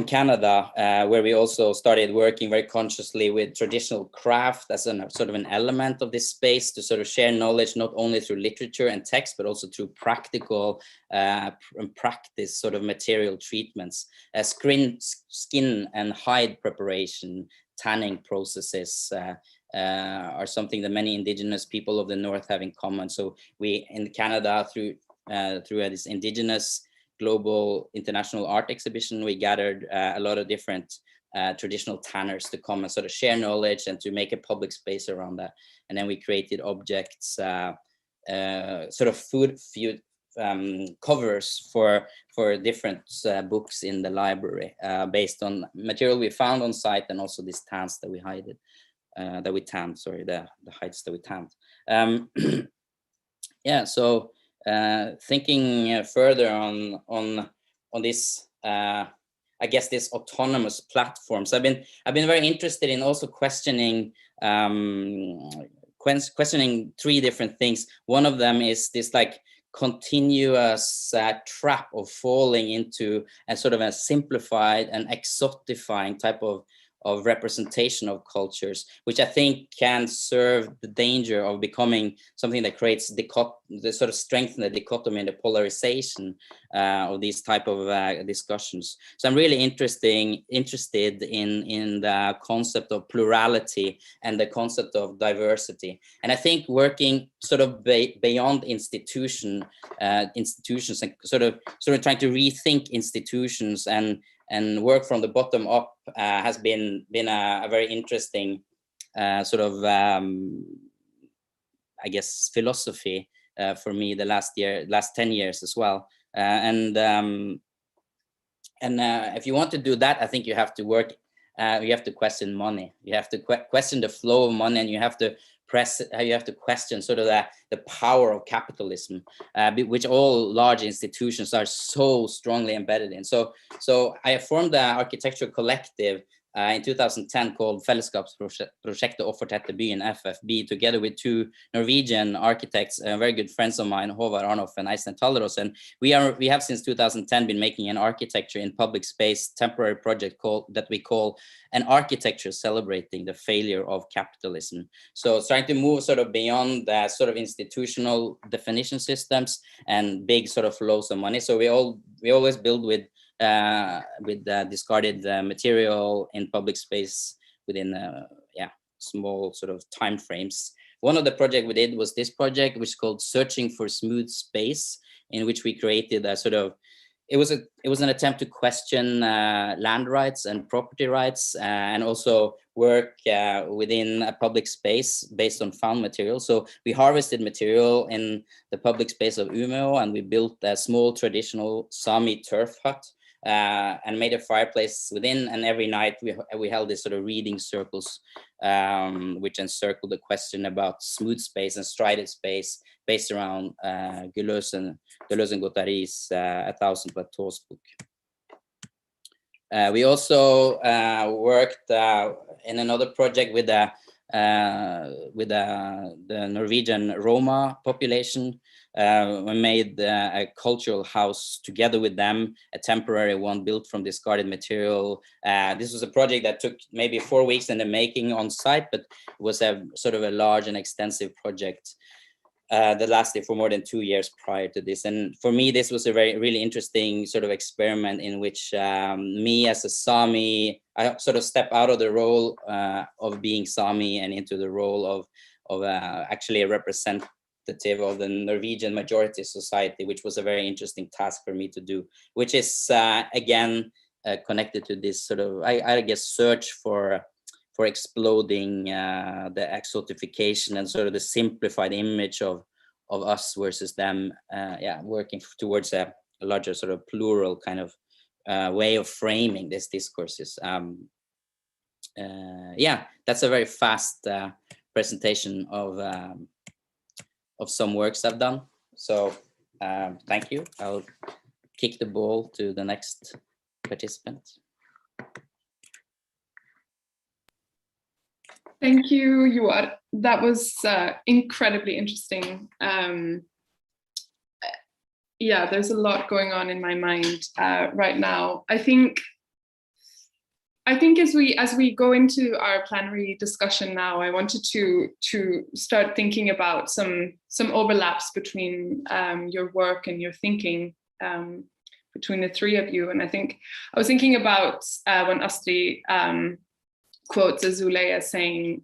Canada, where we also started working very consciously with traditional craft as a sort of an element of this space to sort of share knowledge, not only through literature and text, but also through practical practice sort of material treatments, skin and hide preparation, tanning processes, are something that many indigenous people of the North have in common. So we in Canada, through this indigenous global international art exhibition, we gathered a lot of different traditional tanners to come and sort of share knowledge and to make a public space around that. And then we created objects, sort of food covers for different books in the library, based on material we found on site, and also these tans that we tanned, sorry, the hides that we tanned. Yeah, so thinking further on this, I guess this autonomous platforms. I've been very interested in also questioning 3 different things. One of them is this like continuous trap of falling into a sort of a simplified and exotifying type of representation of cultures, which I think can serve the danger of becoming something that creates the sort of strengthen the dichotomy and the polarization of these type of discussions. So I'm really interested in the concept of plurality and the concept of diversity. And I think working sort of beyond institutions and sort of trying to rethink institutions and work from the bottom up has been a very interesting sort of I guess philosophy for me the last 10 years as well. And if you want to do that, I think you have to work. You have to question money. You have to question the flow of money, and you have to question sort of the power of capitalism, which all large institutions are so strongly embedded in. So I formed the architectural collective in 2010 called Fellesskapsprosjektet Offertette Byen, FFB, together with 2 Norwegian architects, very good friends of mine, Håvard Arnoff and Eystein Tallerås. And we have since 2010 been making an architecture in public space temporary project that we call an architecture celebrating the failure of capitalism. So it's trying to move sort of beyond the sort of institutional definition systems and big sort of flows of money. So we always build with with discarded material in public space within small sort of time frames. One of the projects we did was this project, which is called Searching for Smooth Space, in which we created a sort of, it was an attempt to question land rights and property rights, and also work within a public space based on found material. So we harvested material in the public space of Umeå, and we built a small traditional Sami turf hut and made a fireplace within. And every night we held this sort of reading circles, which encircled the question about smooth space and strided space, based around Deleuze and Guattari's 1,000 Plateaus book. We also worked in another project with the Norwegian Roma population. We made a cultural house together with them, a temporary one built from discarded material. This was a project that took maybe 4 weeks in the making on site, but it was a sort of a large and extensive project that lasted for more than 2 years prior to this. And for me, this was a really interesting sort of experiment in which me as a Sami, I sort of step out of the role of being Sami and into the role of actually a representative of the Norwegian majority society, which was a very interesting task for me to do, which is again connected to this sort of, I guess, search for exploding the exotification and sort of the simplified image of us versus them, working towards a larger sort of plural kind of way of framing these discourses. That's a very fast presentation of some works I've done. So thank you. I'll kick the ball to the next participant. Thank you, Joar. That was incredibly interesting. There's a lot going on in my mind right now. I think as we go into our plenary discussion now, I wanted to start thinking about some overlaps between your work and your thinking between the three of you. And I was thinking about when Astrid quotes Azoulay as saying,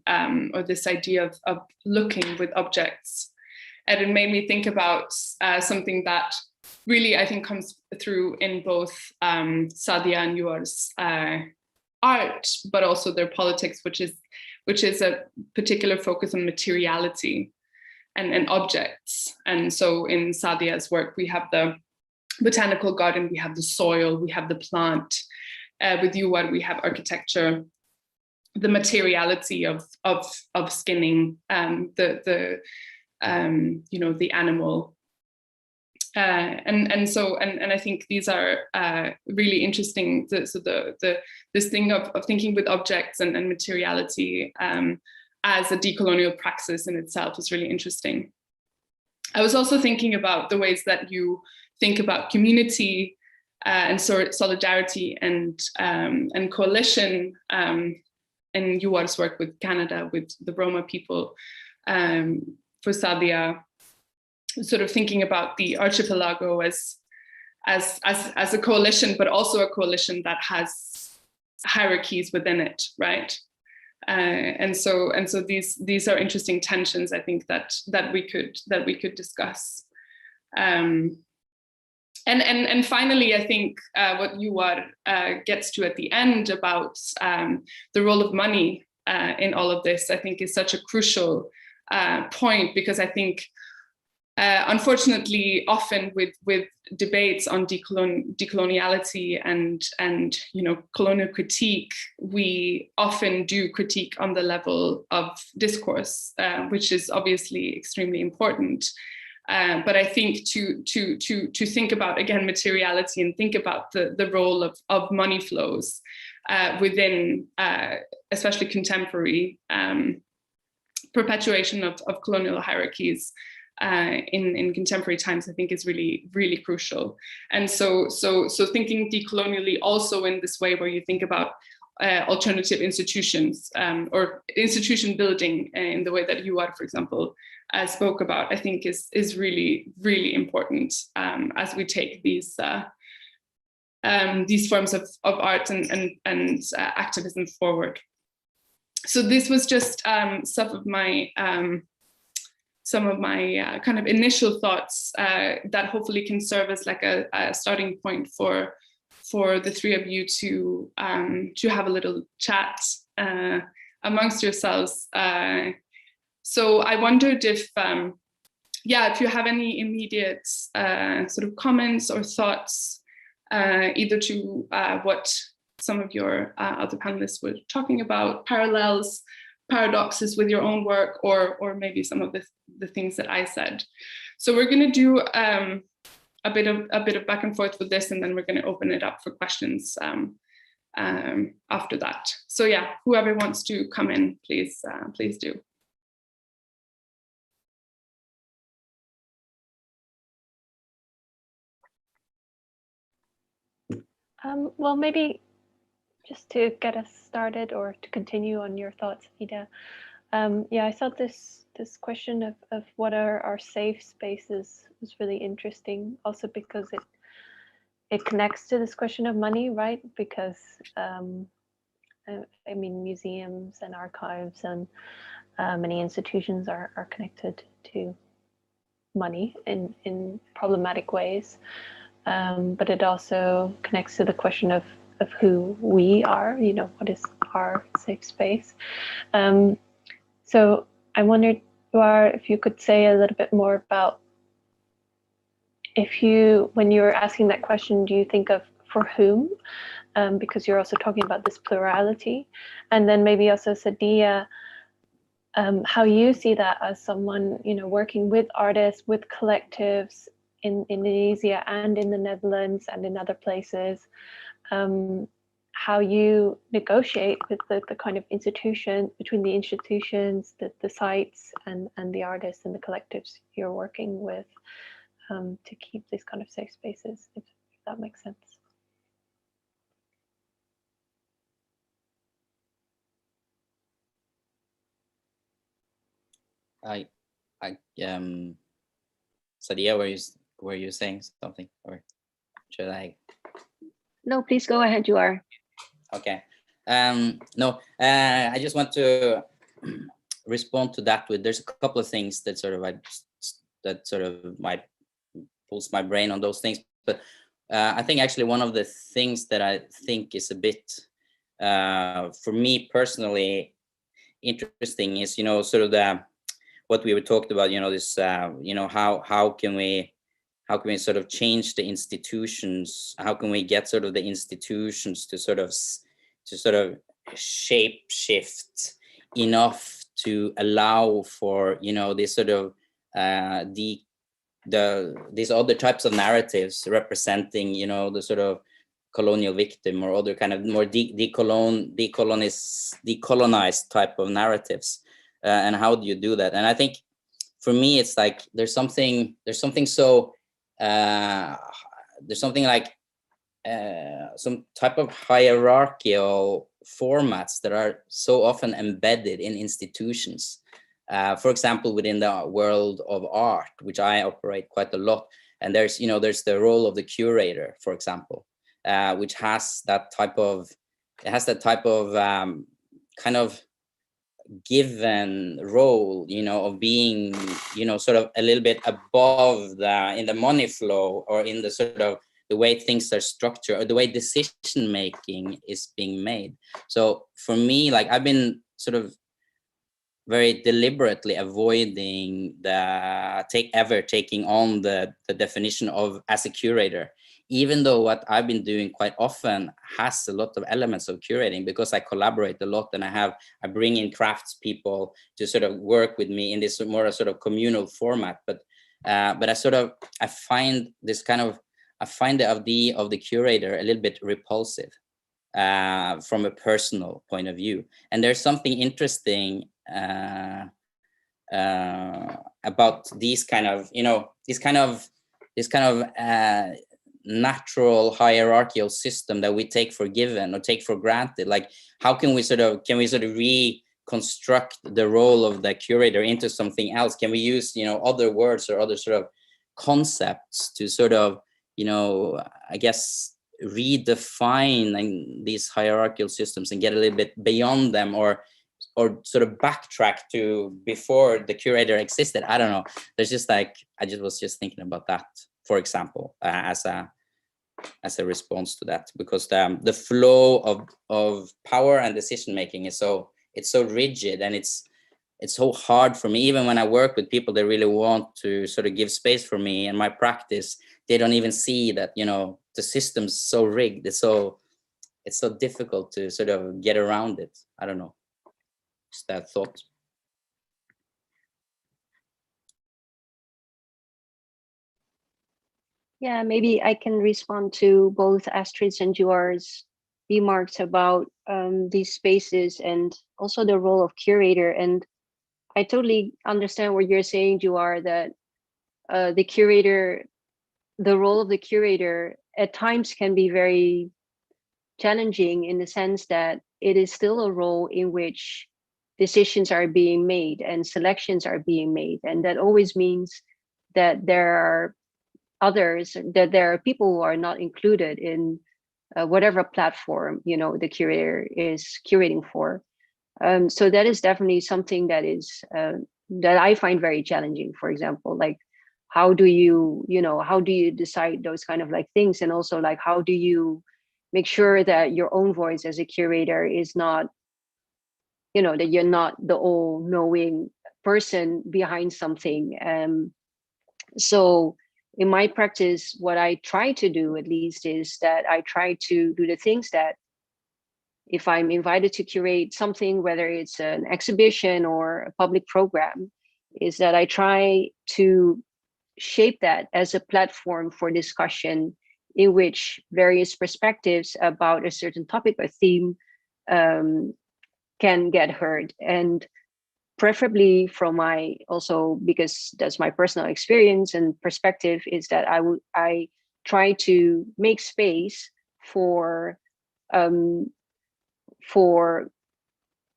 or this idea of looking with objects. And it made me think about something that really, I think, comes through in both Sadia and Joar's art, but also their politics, which is a particular focus on materiality and objects. And so in Sadia's work, we have the botanical garden, we have the soil, we have the plant. With Joar, we have architecture, the materiality of skinning, the animal, and I think these are really interesting. This thing of thinking with objects and materiality as a decolonial praxis in itself is really interesting. I was also thinking about the ways that you think about community and solidarity and coalition. In Joar's work with Canada, with the Roma people, for Sadia, sort of thinking about the archipelago as a coalition, but also a coalition that has hierarchies within it, right? And so these are interesting tensions, I think, that we could discuss. And finally, I think what Joar gets to at the end about the role of money in all of this, I think, is such a crucial point, because I think, unfortunately, often with debates on decoloniality and colonial critique, we often do critique on the level of discourse, which is obviously extremely important. But I think to think about, again, materiality and think about the role of money flows within, especially contemporary perpetuation of colonial hierarchies in contemporary times, I think is really, really crucial. And so thinking decolonially also in this way, where you think about alternative institutions or institution building in the way that Joar, for example, spoke about, I think is really, really important as we take these these forms of art and activism forward. So this was just some of my kind of initial thoughts that hopefully can serve as like a starting point for the three of you to have a little chat amongst yourselves. So I wondered if you have any immediate sort of comments or thoughts, either to what some of your other panelists were talking about, parallels, paradoxes with your own work, or maybe some of the things that I said. So we're going to do a bit of back and forth with this, and then we're going to open it up for questions after that. So yeah, whoever wants to come in, please do. Well, maybe just to get us started, or to continue on your thoughts, Ida. Yeah, I thought this question of what are our safe spaces was really interesting, also because it connects to this question of money, right? Because I mean, museums and archives and many institutions are connected to money in problematic ways. But it also connects to the question of who we are, you know, what is our safe space. So I wondered, Duar, if you could say a little bit more about when you're asking that question, do you think of for whom? Because you're also talking about this plurality. And then maybe also Sadia, how you see that as someone, you know, working with artists, with collectives in Indonesia and in the Netherlands and in other places, how you negotiate with the kind of institution, between the institutions, the sites and the artists and the collectives you're working with, to keep these kind of safe spaces, if that makes sense. Sadia, were you saying something, or should I? No, please go ahead, you are. Okay. No, I just want to respond to that with, there's a couple of things that sort of might pulls my brain on those things. But I think actually one of the things that I think is a bit, for me personally, interesting is, you know, sort of what we were talked about, you know, this, you know, how can we sort of change the institutions? How can we get sort of the institutions to sort of shape shift enough to allow for, you know, this sort of these other types of narratives representing, you know, the sort of colonial victim or other kind of more decolonized type of narratives, and how do you do that? And I think for me it's like there's something like some type of hierarchical formats that are so often embedded in institutions. For example, within the world of art, which I operate quite a lot, and there's the role of the curator, for example, which has that type of kind of given role, you know, of being, you know, sort of a little bit above in the money flow, or in the sort of the way things are structured, or the way decision making is being made. So for me, like, I've been sort of very deliberately avoiding taking on the definition of as a curator, even though what I've been doing quite often has a lot of elements of curating, because I collaborate a lot and I bring in craftspeople to sort of work with me in this more sort of communal format. But I find the idea of the curator a little bit repulsive from a personal point of view. And there's something interesting about these kind of, you know, this kind of natural hierarchical system that we take for given or take for granted. Like, how can we sort of reconstruct the role of the curator into something else? Can we use, you know, other words or other sort of concepts to sort of, you know, I guess redefine these hierarchical systems and get a little bit beyond them, or sort of backtrack to before the curator existed. I don't know. There's just like, I just was just thinking about that, for example, as a response to that, because the flow of power and decision making is so rigid, and it's so hard for me. Even when I work with people, they really want to sort of give space for me in my practice. They don't even see that, you know, the system's so rigged. It's so difficult to sort of get around it. I don't know. Just that thought. Yeah, maybe I can respond to both Astrid's and yours remarks about these spaces and also the role of curator. And I totally understand what you're saying, Juar, that the role of the curator at times can be very challenging, in the sense that it is still a role in which decisions are being made and selections are being made. And that always means that there are there are people who are not included in whatever platform, you know, the curator is curating for. So that is definitely something that is that I find very challenging. For example, like, how do you decide those kind of like things? And also, like, how do you make sure that your own voice as a curator is not, you know, that you're not the all-knowing person behind something. So in my practice, what I try to do, at least, is that I try to do the things that, if I'm invited to curate something, whether it's an exhibition or a public program, is that I try to shape that as a platform for discussion in which various perspectives about a certain topic or theme can get heard. And preferably from my, also because that's my personal experience and perspective, is that I try to make space for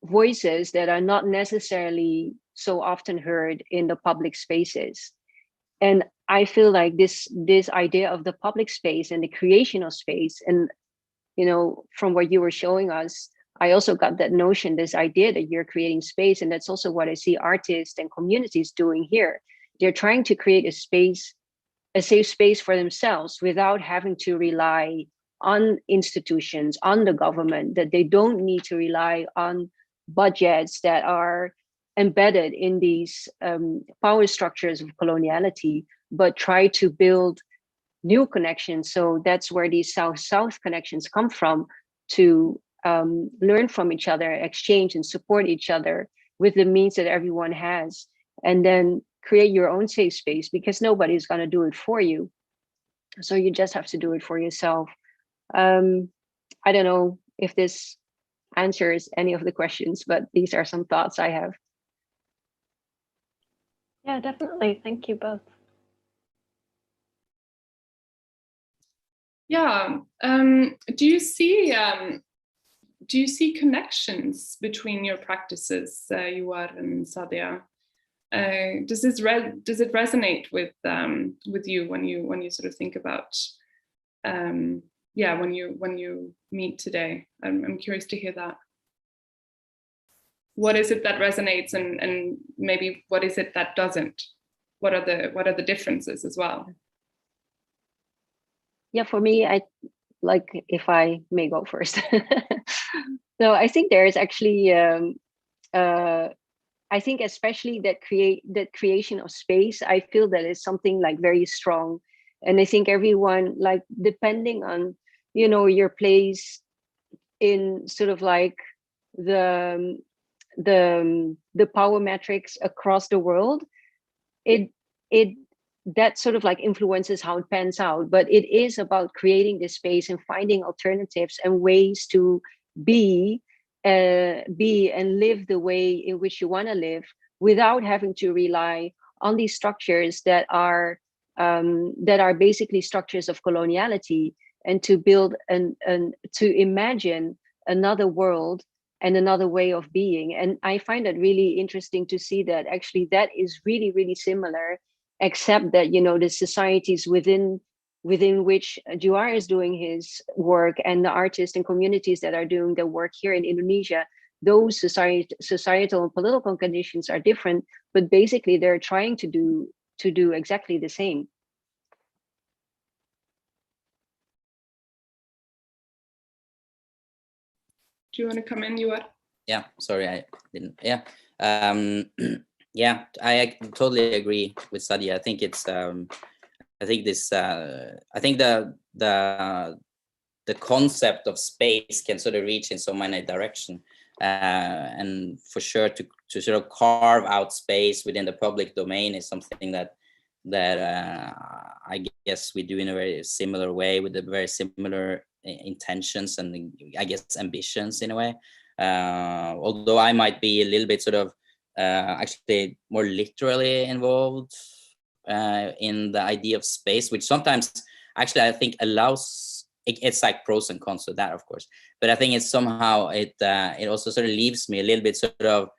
voices that are not necessarily so often heard in the public spaces. And I feel like this idea of the public space and the creation of space, and, you know, from what you were showing us, I also got that notion, this idea that you're creating space. And that's also what I see artists and communities doing here. They're trying to create a space, a safe space for themselves, without having to rely on institutions, on the government, that they don't need to rely on budgets that are embedded in these power structures of coloniality, but try to build new connections. So that's where these South-South connections come from, to learn from each other, exchange and support each other with the means that everyone has, and then create your own safe space, because nobody's going to do it for you. So you just have to do it for yourself. I don't know if this answers any of the questions, but these are some thoughts I have. Yeah, definitely. Thank you both. Yeah. Do you see connections between your practices, Juar and Sadia? Does it resonate with you when you sort of think about when you meet today? I'm curious to hear that. What is it that resonates, and maybe what is it that doesn't? What are the differences as well? Yeah, for me, I like, if I may go first. So I think there is actually I think especially that creation of space, I feel that is something like very strong. And I think everyone, like, depending on, you know, your place in sort of like the power metrics across the world, it that sort of like influences how it pans out. But it is about creating this space and finding alternatives and ways to be and live the way in which you want to live, without having to rely on these structures that are basically structures of coloniality, and to build and to imagine another world and another way of being. And I find it really interesting to see that actually that is really, really similar, except that, you know, the societies within within which Juar is doing his work, and the artists and communities that are doing their work here in Indonesia, those societal and political conditions are different, but basically they're trying to do exactly the same. Do you want to come in, Juar? Yeah, sorry, I didn't. Yeah, yeah, I totally agree with Sadia. I think it's, I think this, I think the concept of space can sort of reach in so many directions, and for sure to sort of carve out space within the public domain is something that I guess we do in a very similar way, with a very similar intentions and I guess ambitions in a way. Although I might be a little bit sort of actually more literally involved in the idea of space, which sometimes actually I think allows, it's like pros and cons to that, of course, but I think it's somehow it also sort of leaves me a little bit sort of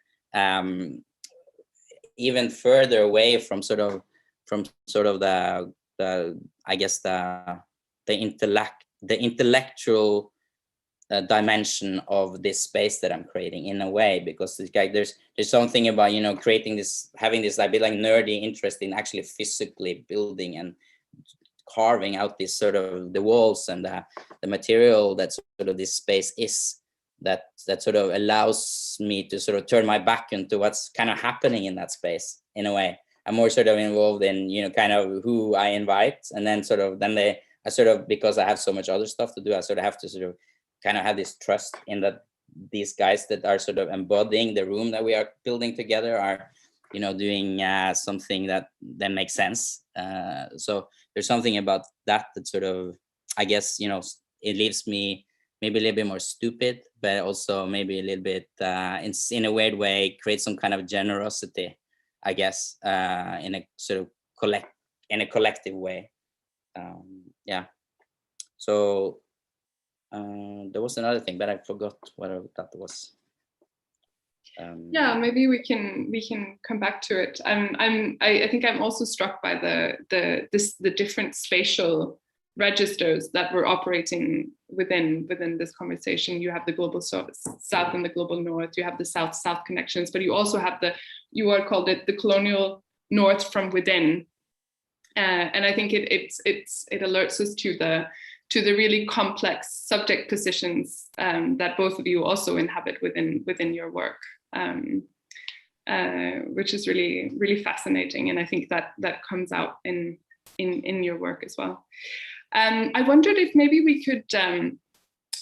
even further away from sort of the I guess the intellectual dimension of this space that I'm creating, in a way, because it's like there's something about, you know, creating this, having this a bit like nerdy interest in actually physically building and carving out this sort of the walls and the material that sort of this space is, that sort of allows me to sort of turn my back into what's kind of happening in that space. In a way, I'm more sort of involved in, you know, kind of who I invite, and then sort of I sort of, because I have so much other stuff to do, I sort of have to sort of kind of have this trust in that these guys that are sort of embodying the room that we are building together are, you know, doing something that makes sense. So there's something about that sort of, I guess, you know, it leaves me maybe a little bit more stupid, but also maybe a little bit in a weird way create some kind of generosity, I guess, in a sort of collective way. Yeah. So there was another thing, but I forgot what that was. Yeah, maybe we can come back to it. I think I'm also struck by the different spatial registers that we're operating within this conversation. You have the global south and the global north. You have the south-south connections, but you also have you are called it the colonial north from within, and I think it alerts us to the really complex subject positions that both of you also inhabit within your work, which is really, really fascinating. And I think that comes out in your work as well. I wondered if maybe we could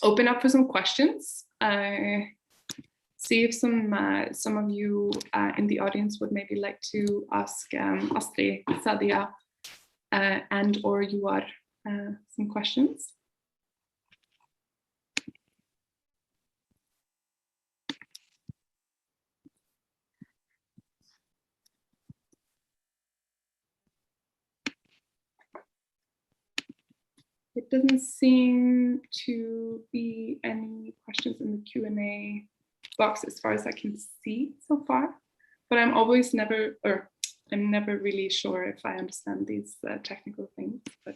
open up for some questions. See if some of you in the audience would maybe like to ask Astrid, Sadia, and or Juar some questions. It doesn't seem to be any questions in the Q&A box as far as I can see so far, but I'm never really sure if I understand these technical things, but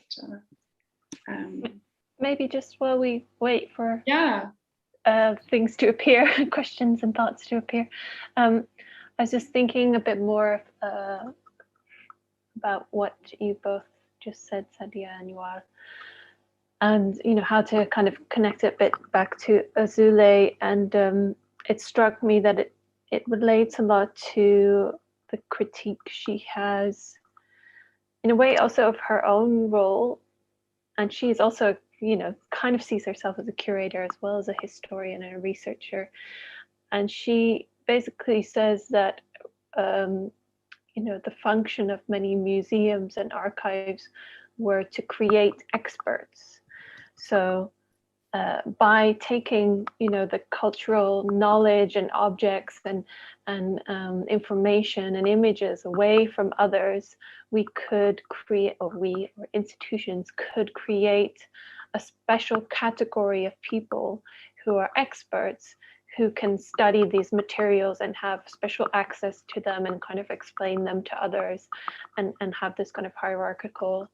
maybe just while we wait for things to appear, questions and thoughts to appear, I was just thinking a bit more about what you both just said, Sadia and Juar, and you know, how to kind of connect it a bit back to Azoulay, and it struck me that it relates a lot to the critique she has, in a way, also of her own role, and she's also, you know, kind of sees herself as a curator as well as a historian and a researcher, and she basically says that you know, the function of many museums and archives were to create experts. So by taking, you know, the cultural knowledge and objects and information and images away from others, we could create, or institutions could create a special category of people who are experts, who can study these materials and have special access to them and kind of explain them to others, and have this kind of hierarchical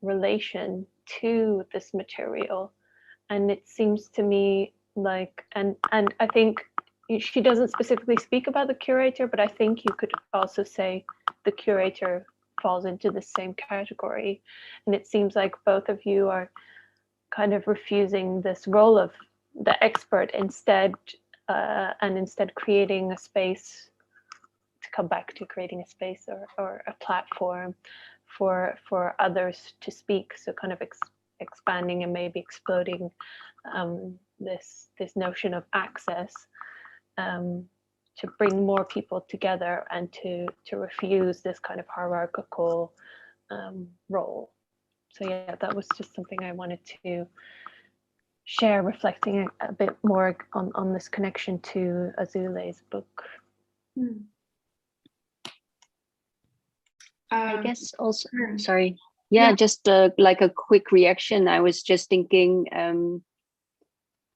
relation to this material. And it seems to me like, and I think she doesn't specifically speak about the curator, but I think you could also say the curator falls into the same category. And it seems like both of you are kind of refusing this role of the expert instead, and instead creating a space, to come back to creating a space or a platform for others to speak. So kind of expanding and maybe exploding this notion of access, to bring more people together and to refuse this kind of hierarchical role. So yeah, that was just something I wanted to share, reflecting a bit more on this connection to Azoulay's book. I guess also, sure. sorry. Yeah, just like a quick reaction. I was just thinking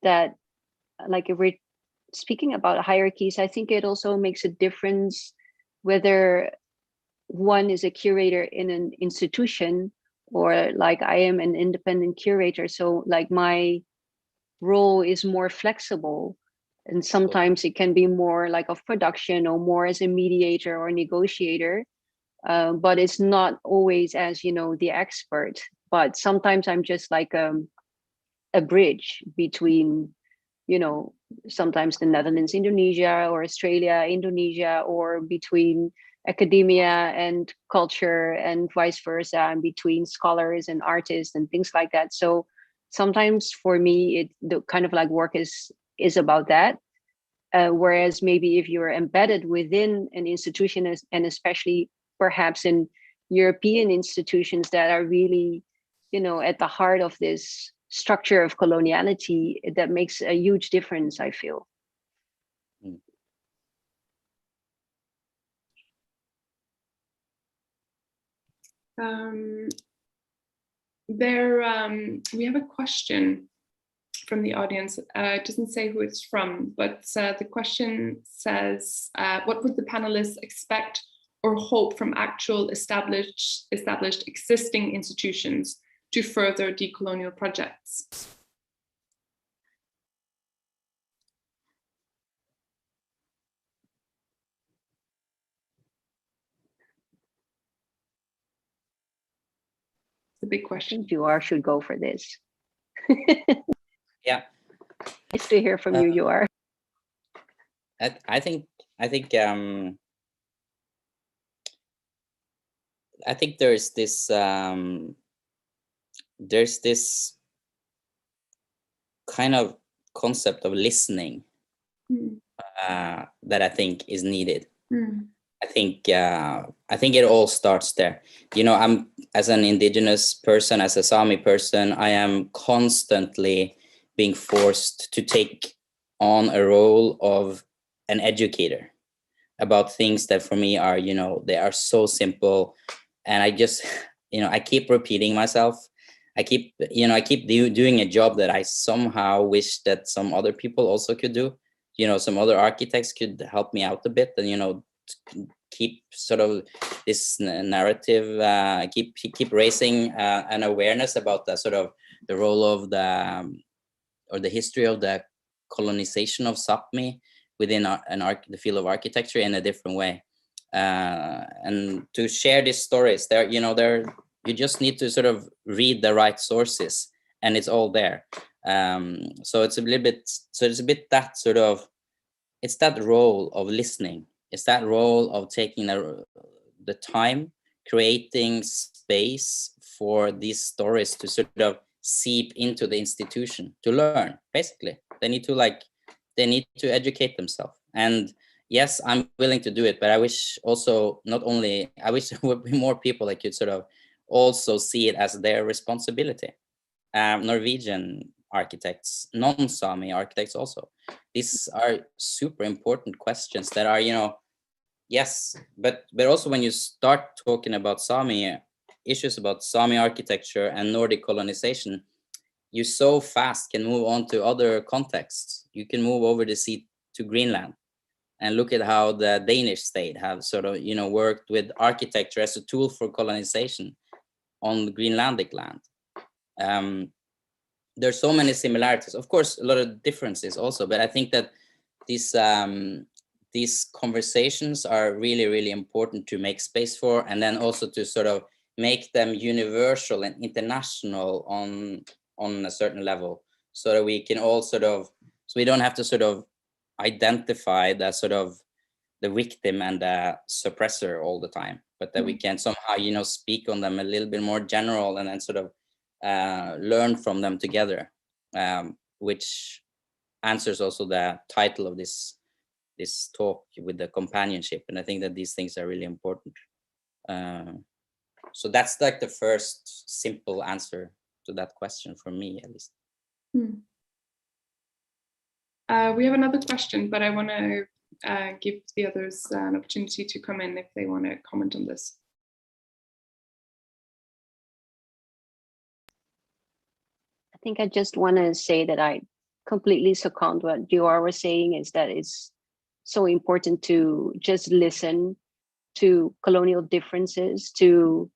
that, like, if we're speaking about hierarchies, I think it also makes a difference whether one is a curator in an institution or like I am an independent curator. So like my role is more flexible, and sometimes it can be more like of production or more as a mediator or negotiator. But it's not always as, you know, the expert, but sometimes I'm just like a bridge between, you know, sometimes the Netherlands, Indonesia, or Australia, Indonesia, or between academia and culture and vice versa, and between scholars and artists and things like that. So sometimes for me, the kind of like work is about that. Whereas maybe if you're embedded within an institution, and especially perhaps in European institutions that are really, you know, at the heart of this structure of coloniality, that makes a huge difference, I feel. We have a question from the audience. It doesn't say who it's from, but the question says, what would the panelists expect or hope from actual established existing institutions to further decolonial projects? It's a big question. Juar should go for this. Yeah. Nice to hear from you, Juar. I think there's this kind of concept of listening that I think is needed. I think it all starts there. You know, I'm, as an indigenous person, as a Sami person, I am constantly being forced to take on a role of an educator about things that for me are, you know, they are so simple. And I just, you know, I keep repeating myself. I keep doing a job that I somehow wish that some other people also could do. You know, some other architects could help me out a bit, and, you know, keep sort of this narrative, keep raising an awareness about the sort of the role of the history of the colonization of Sapmi within the field of architecture in a different way, and to share these stories. You just need to sort of read the right sources, and it's all there. So it's a bit that sort of, it's that role of listening. It's that role of taking the time, creating space for these stories to sort of seep into the institution, to learn. Basically, they need to educate themselves. And yes, I'm willing to do it, but I wish also, I wish there would be more people that could sort of also see it as their responsibility. Norwegian architects, non-Sami architects also. These are super important questions that are, you know, yes, but also when you start talking about Sami, issues about Sami architecture and Nordic colonization, you so fast can move on to other contexts. You can move over the sea to Greenland and look at how the Danish state have sort of, you know, worked with architecture as a tool for colonization on Greenlandic land. There's so many similarities, of course, a lot of differences also, but I think that these conversations are really, really important to make space for, and then also to sort of make them universal and international on a certain level, so that we can all sort of, so we don't have to sort of identify the sort of the victim and the suppressor all the time, but that we can somehow, you know, speak on them a little bit more general, and then sort of learn from them together, which answers also the title of this talk with the companionship. And I think that these things are really important. So that's like the first simple answer to that question for me, at least. We have another question, but I want to give the others an opportunity to come in if they want to comment on this. I think I just want to say that I completely second what Dior was saying, is that it's so important to just listen to colonial differences, to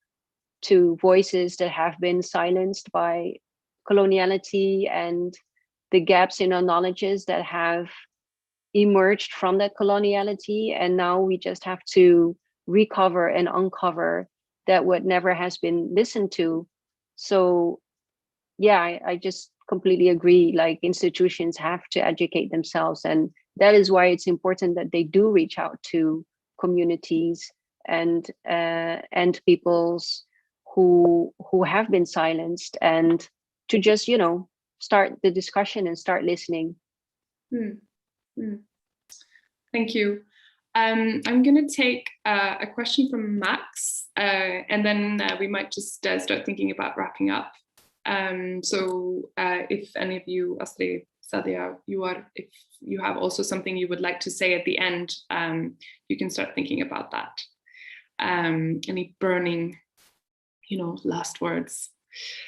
voices that have been silenced by coloniality, and the gaps in our knowledges that have emerged from that coloniality. And now we just have to recover and uncover that what never has been listened to. So yeah, I just completely agree, like institutions have to educate themselves, and that is why it's important that they do reach out to communities and peoples who have been silenced, and to just, you know, start the discussion and start listening. Thank you. I'm going to take a question from Max, and then we might just start thinking about wrapping up. So if any of you, Astrid, Sadia, if you have also something you would like to say at the end, you can start thinking about that. Any burning, you know, last words.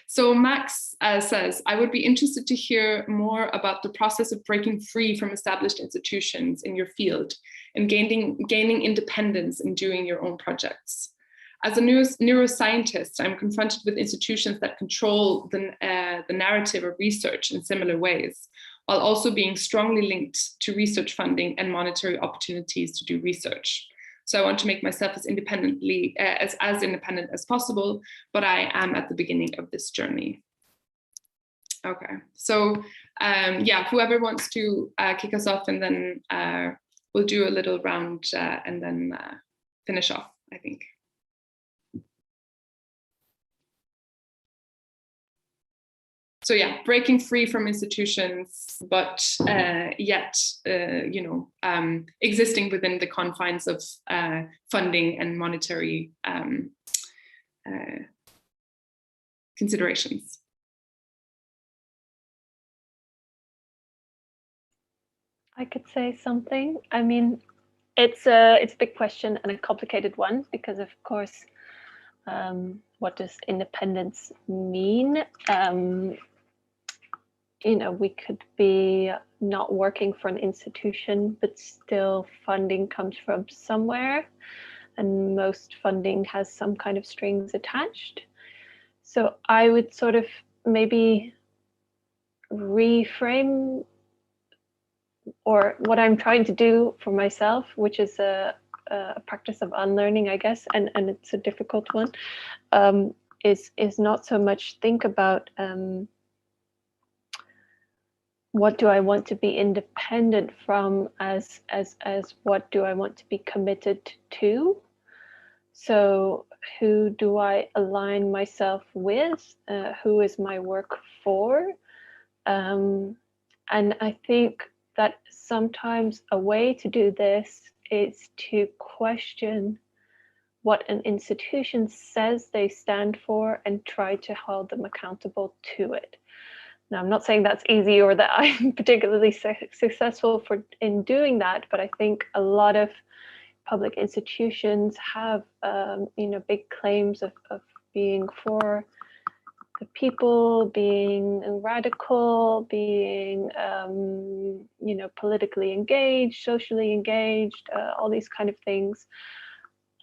So Max says, I would be interested to hear more about the process of breaking free from established institutions in your field and gaining independence in doing your own projects. As a neuroscientist, I'm confronted with institutions that control the narrative of research in similar ways, while also being strongly linked to research funding and monetary opportunities to do research. So I want to make myself as independent as possible, but I am at the beginning of this journey. Okay, so yeah, whoever wants to kick us off, and then we'll do a little round and then finish off, I think. So yeah, breaking free from institutions, but yet, you know, existing within the confines of funding and monetary considerations. I could say something. I mean, it's a big question and a complicated one, because of course, what does independence mean? You know, we could be not working for an institution, but still funding comes from somewhere, and most funding has some kind of strings attached. So I would sort of maybe reframe, or what I'm trying to do for myself, which is a practice of unlearning, I guess, and it's a difficult one, is not so much think about what do I want to be independent from as what do I want to be committed to. So who do I align myself with? Who is my work for? And I think that sometimes a way to do this is to question what an institution says they stand for and try to hold them accountable to it. Now, I'm not saying that's easy or that I'm particularly successful in doing that, but I think a lot of public institutions have, you know, big claims of being for the people, being radical, being, you know, politically engaged, socially engaged, all these kind of things.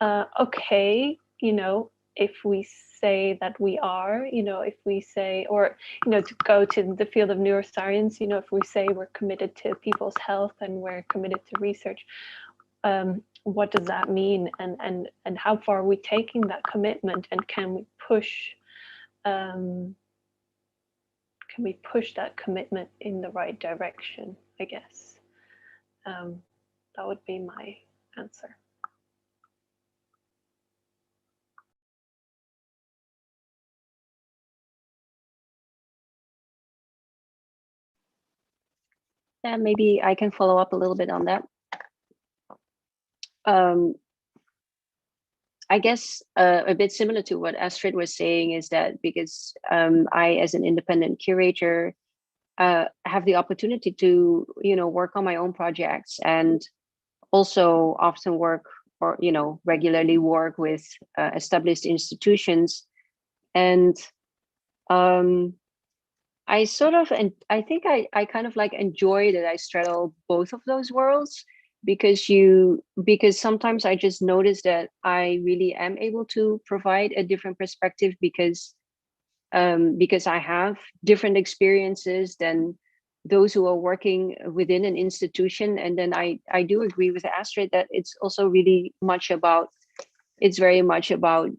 Okay, you know, if we say that we are, if we say, or, to go to the field of neuroscience, if we say we're committed to people's health and we're committed to research, what does that mean? And how far are we taking that commitment? And can we push that commitment in the right direction, I guess? That would be my answer. Yeah, maybe I can follow up a little bit on that. I guess a bit similar to what Astrid was saying is that because I, as an independent curator, have the opportunity to, work on my own projects, and also often work, or, regularly work with established institutions. And I sort of, and I think I kind of like enjoy that I straddle both of those worlds, because sometimes I just notice that I really am able to provide a different perspective, because I have different experiences than those who are working within an institution. And then I do agree with Astrid that it's also really much about, it's very much about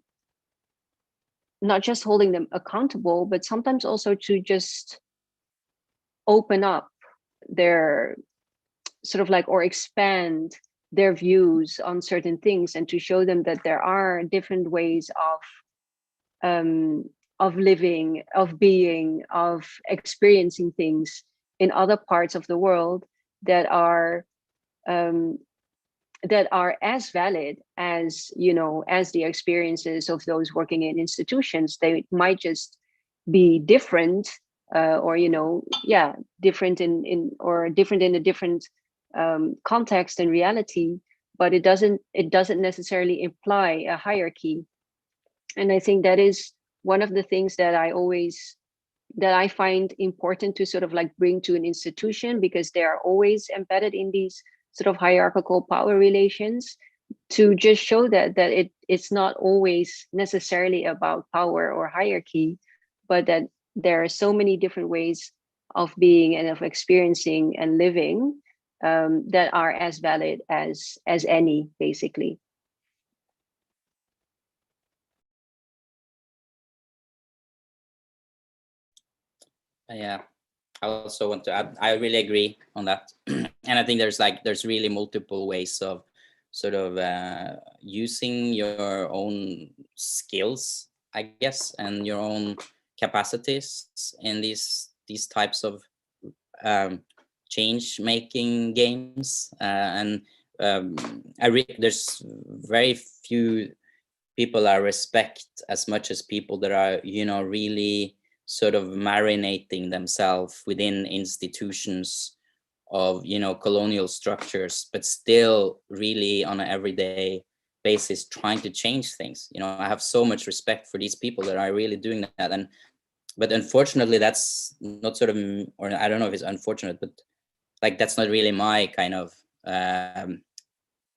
not just holding them accountable, but sometimes also to just open up their sort of like, or expand their views on certain things, and to show them that there are different ways of living, of being, of experiencing things in other parts of the world that are as valid as, as the experiences of those working in institutions. They might just be different, or different different in a different context and reality, but it doesn't necessarily imply a hierarchy. And I think that is one of the things that I find important to sort of like bring to an institution, because they are always embedded in these sort of hierarchical power relations, to just show that it's not always necessarily about power or hierarchy, but that there are so many different ways of being and of experiencing and living that are as valid as any, basically. Yeah, I also want to add, I really agree on that. And I think there's really multiple ways of sort of using your own skills, I guess, and your own capacities in these types of change making games. And there's very few people I respect as much as people that are, really sort of marinating themselves within institutions of, colonial structures, but still really on an everyday basis trying to change things. I have so much respect for these people that are really doing that. But unfortunately, that's not sort of, or I don't know if it's unfortunate, but like, that's not really my kind of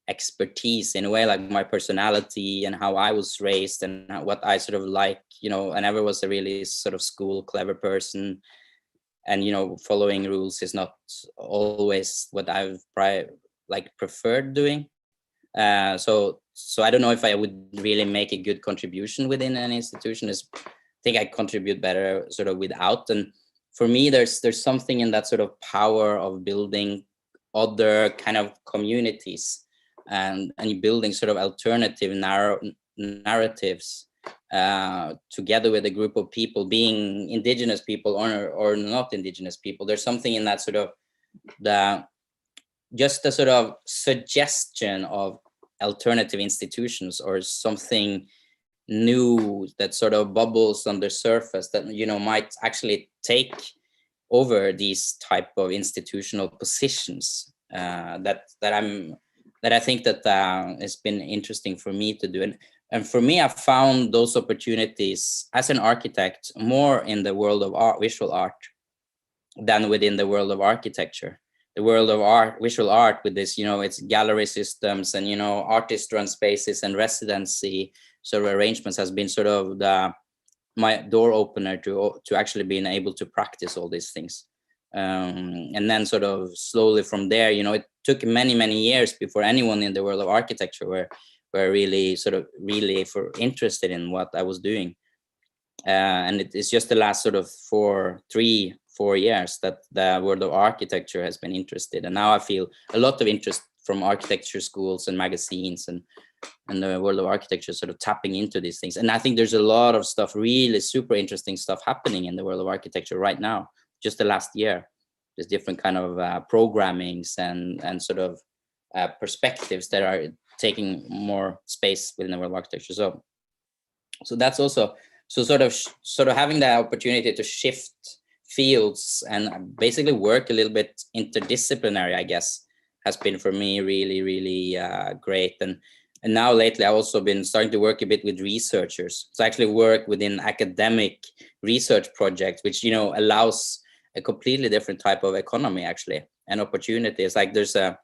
expertise in a way. Like, my personality and how I was raised and what I sort of like, I never was a really sort of school clever person, and following rules is not always what I've preferred doing. So I don't know if I would really make a good contribution within an institution. I think I contribute better sort of without. And for me, there's something in that sort of power of building other kind of communities and building sort of alternative narratives together with a group of people, being indigenous people or not indigenous people. There's something in that sort of just the sort of suggestion of alternative institutions or something new that sort of bubbles on the surface that might actually take over these type of institutional positions that I think that has been interesting for me to do. And for me, I found those opportunities as an architect more in the world of art, visual art, than within the world of architecture. The world of art, visual art, with this, it's gallery systems and, artist-run spaces and residency sort of arrangements has been sort of my door opener to actually being able to practice all these things. And then sort of slowly from there, you know, it took many years before anyone in the world of architecture were really interested in what I was doing. And it's just the last sort of 4 years that the world of architecture has been interested. And now I feel a lot of interest from architecture schools and magazines and the world of architecture sort of tapping into these things. And I think there's a lot of stuff, really super interesting stuff happening in the world of architecture right now. Just the last year, there's different kind of programmings and sort of perspectives that are taking more space within the world of architecture. So that's also, so sort of having the opportunity to shift fields and basically work a little bit interdisciplinary, I guess, has been for me really great. And now lately I've also been starting to work a bit with researchers. So I actually work within academic research projects, which, you know, allows a completely different type of economy actually, and opportunities. Like there's a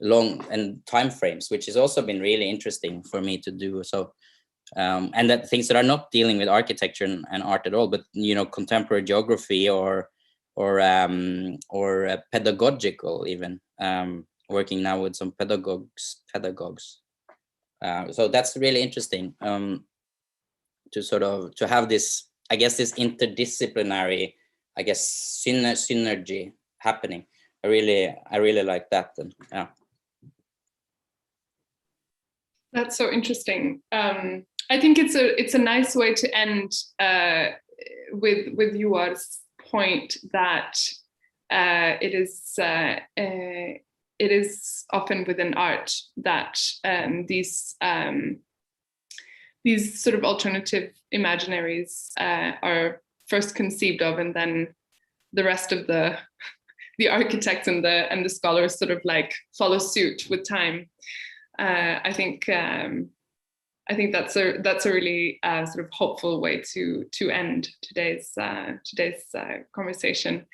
long and time frames, which has also been really interesting for me to do. So and that things that are not dealing with architecture and art at all, but, you know, contemporary geography or pedagogical even, working now with some pedagogues. So that's really interesting, to sort of to have this, I guess, this interdisciplinary, I guess, synergy happening. I really like that. And yeah, that's so interesting. I think it's a nice way to end with Yuar's point that it is often within art that these sort of alternative imaginaries are first conceived of, and then the rest of the architects and the scholars sort of like follow suit with time. I think that's a really sort of hopeful way to end today's conversation.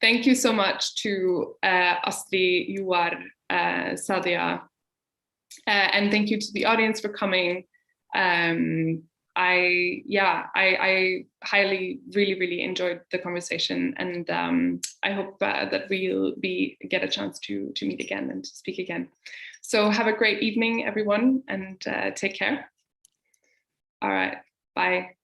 Thank you so much to Astrid, Yuar, Sadia, and thank you to the audience for coming. I highly really enjoyed the conversation, and I hope that we'll get a chance to meet again and to speak again. So have a great evening, everyone, and take care. All right, bye.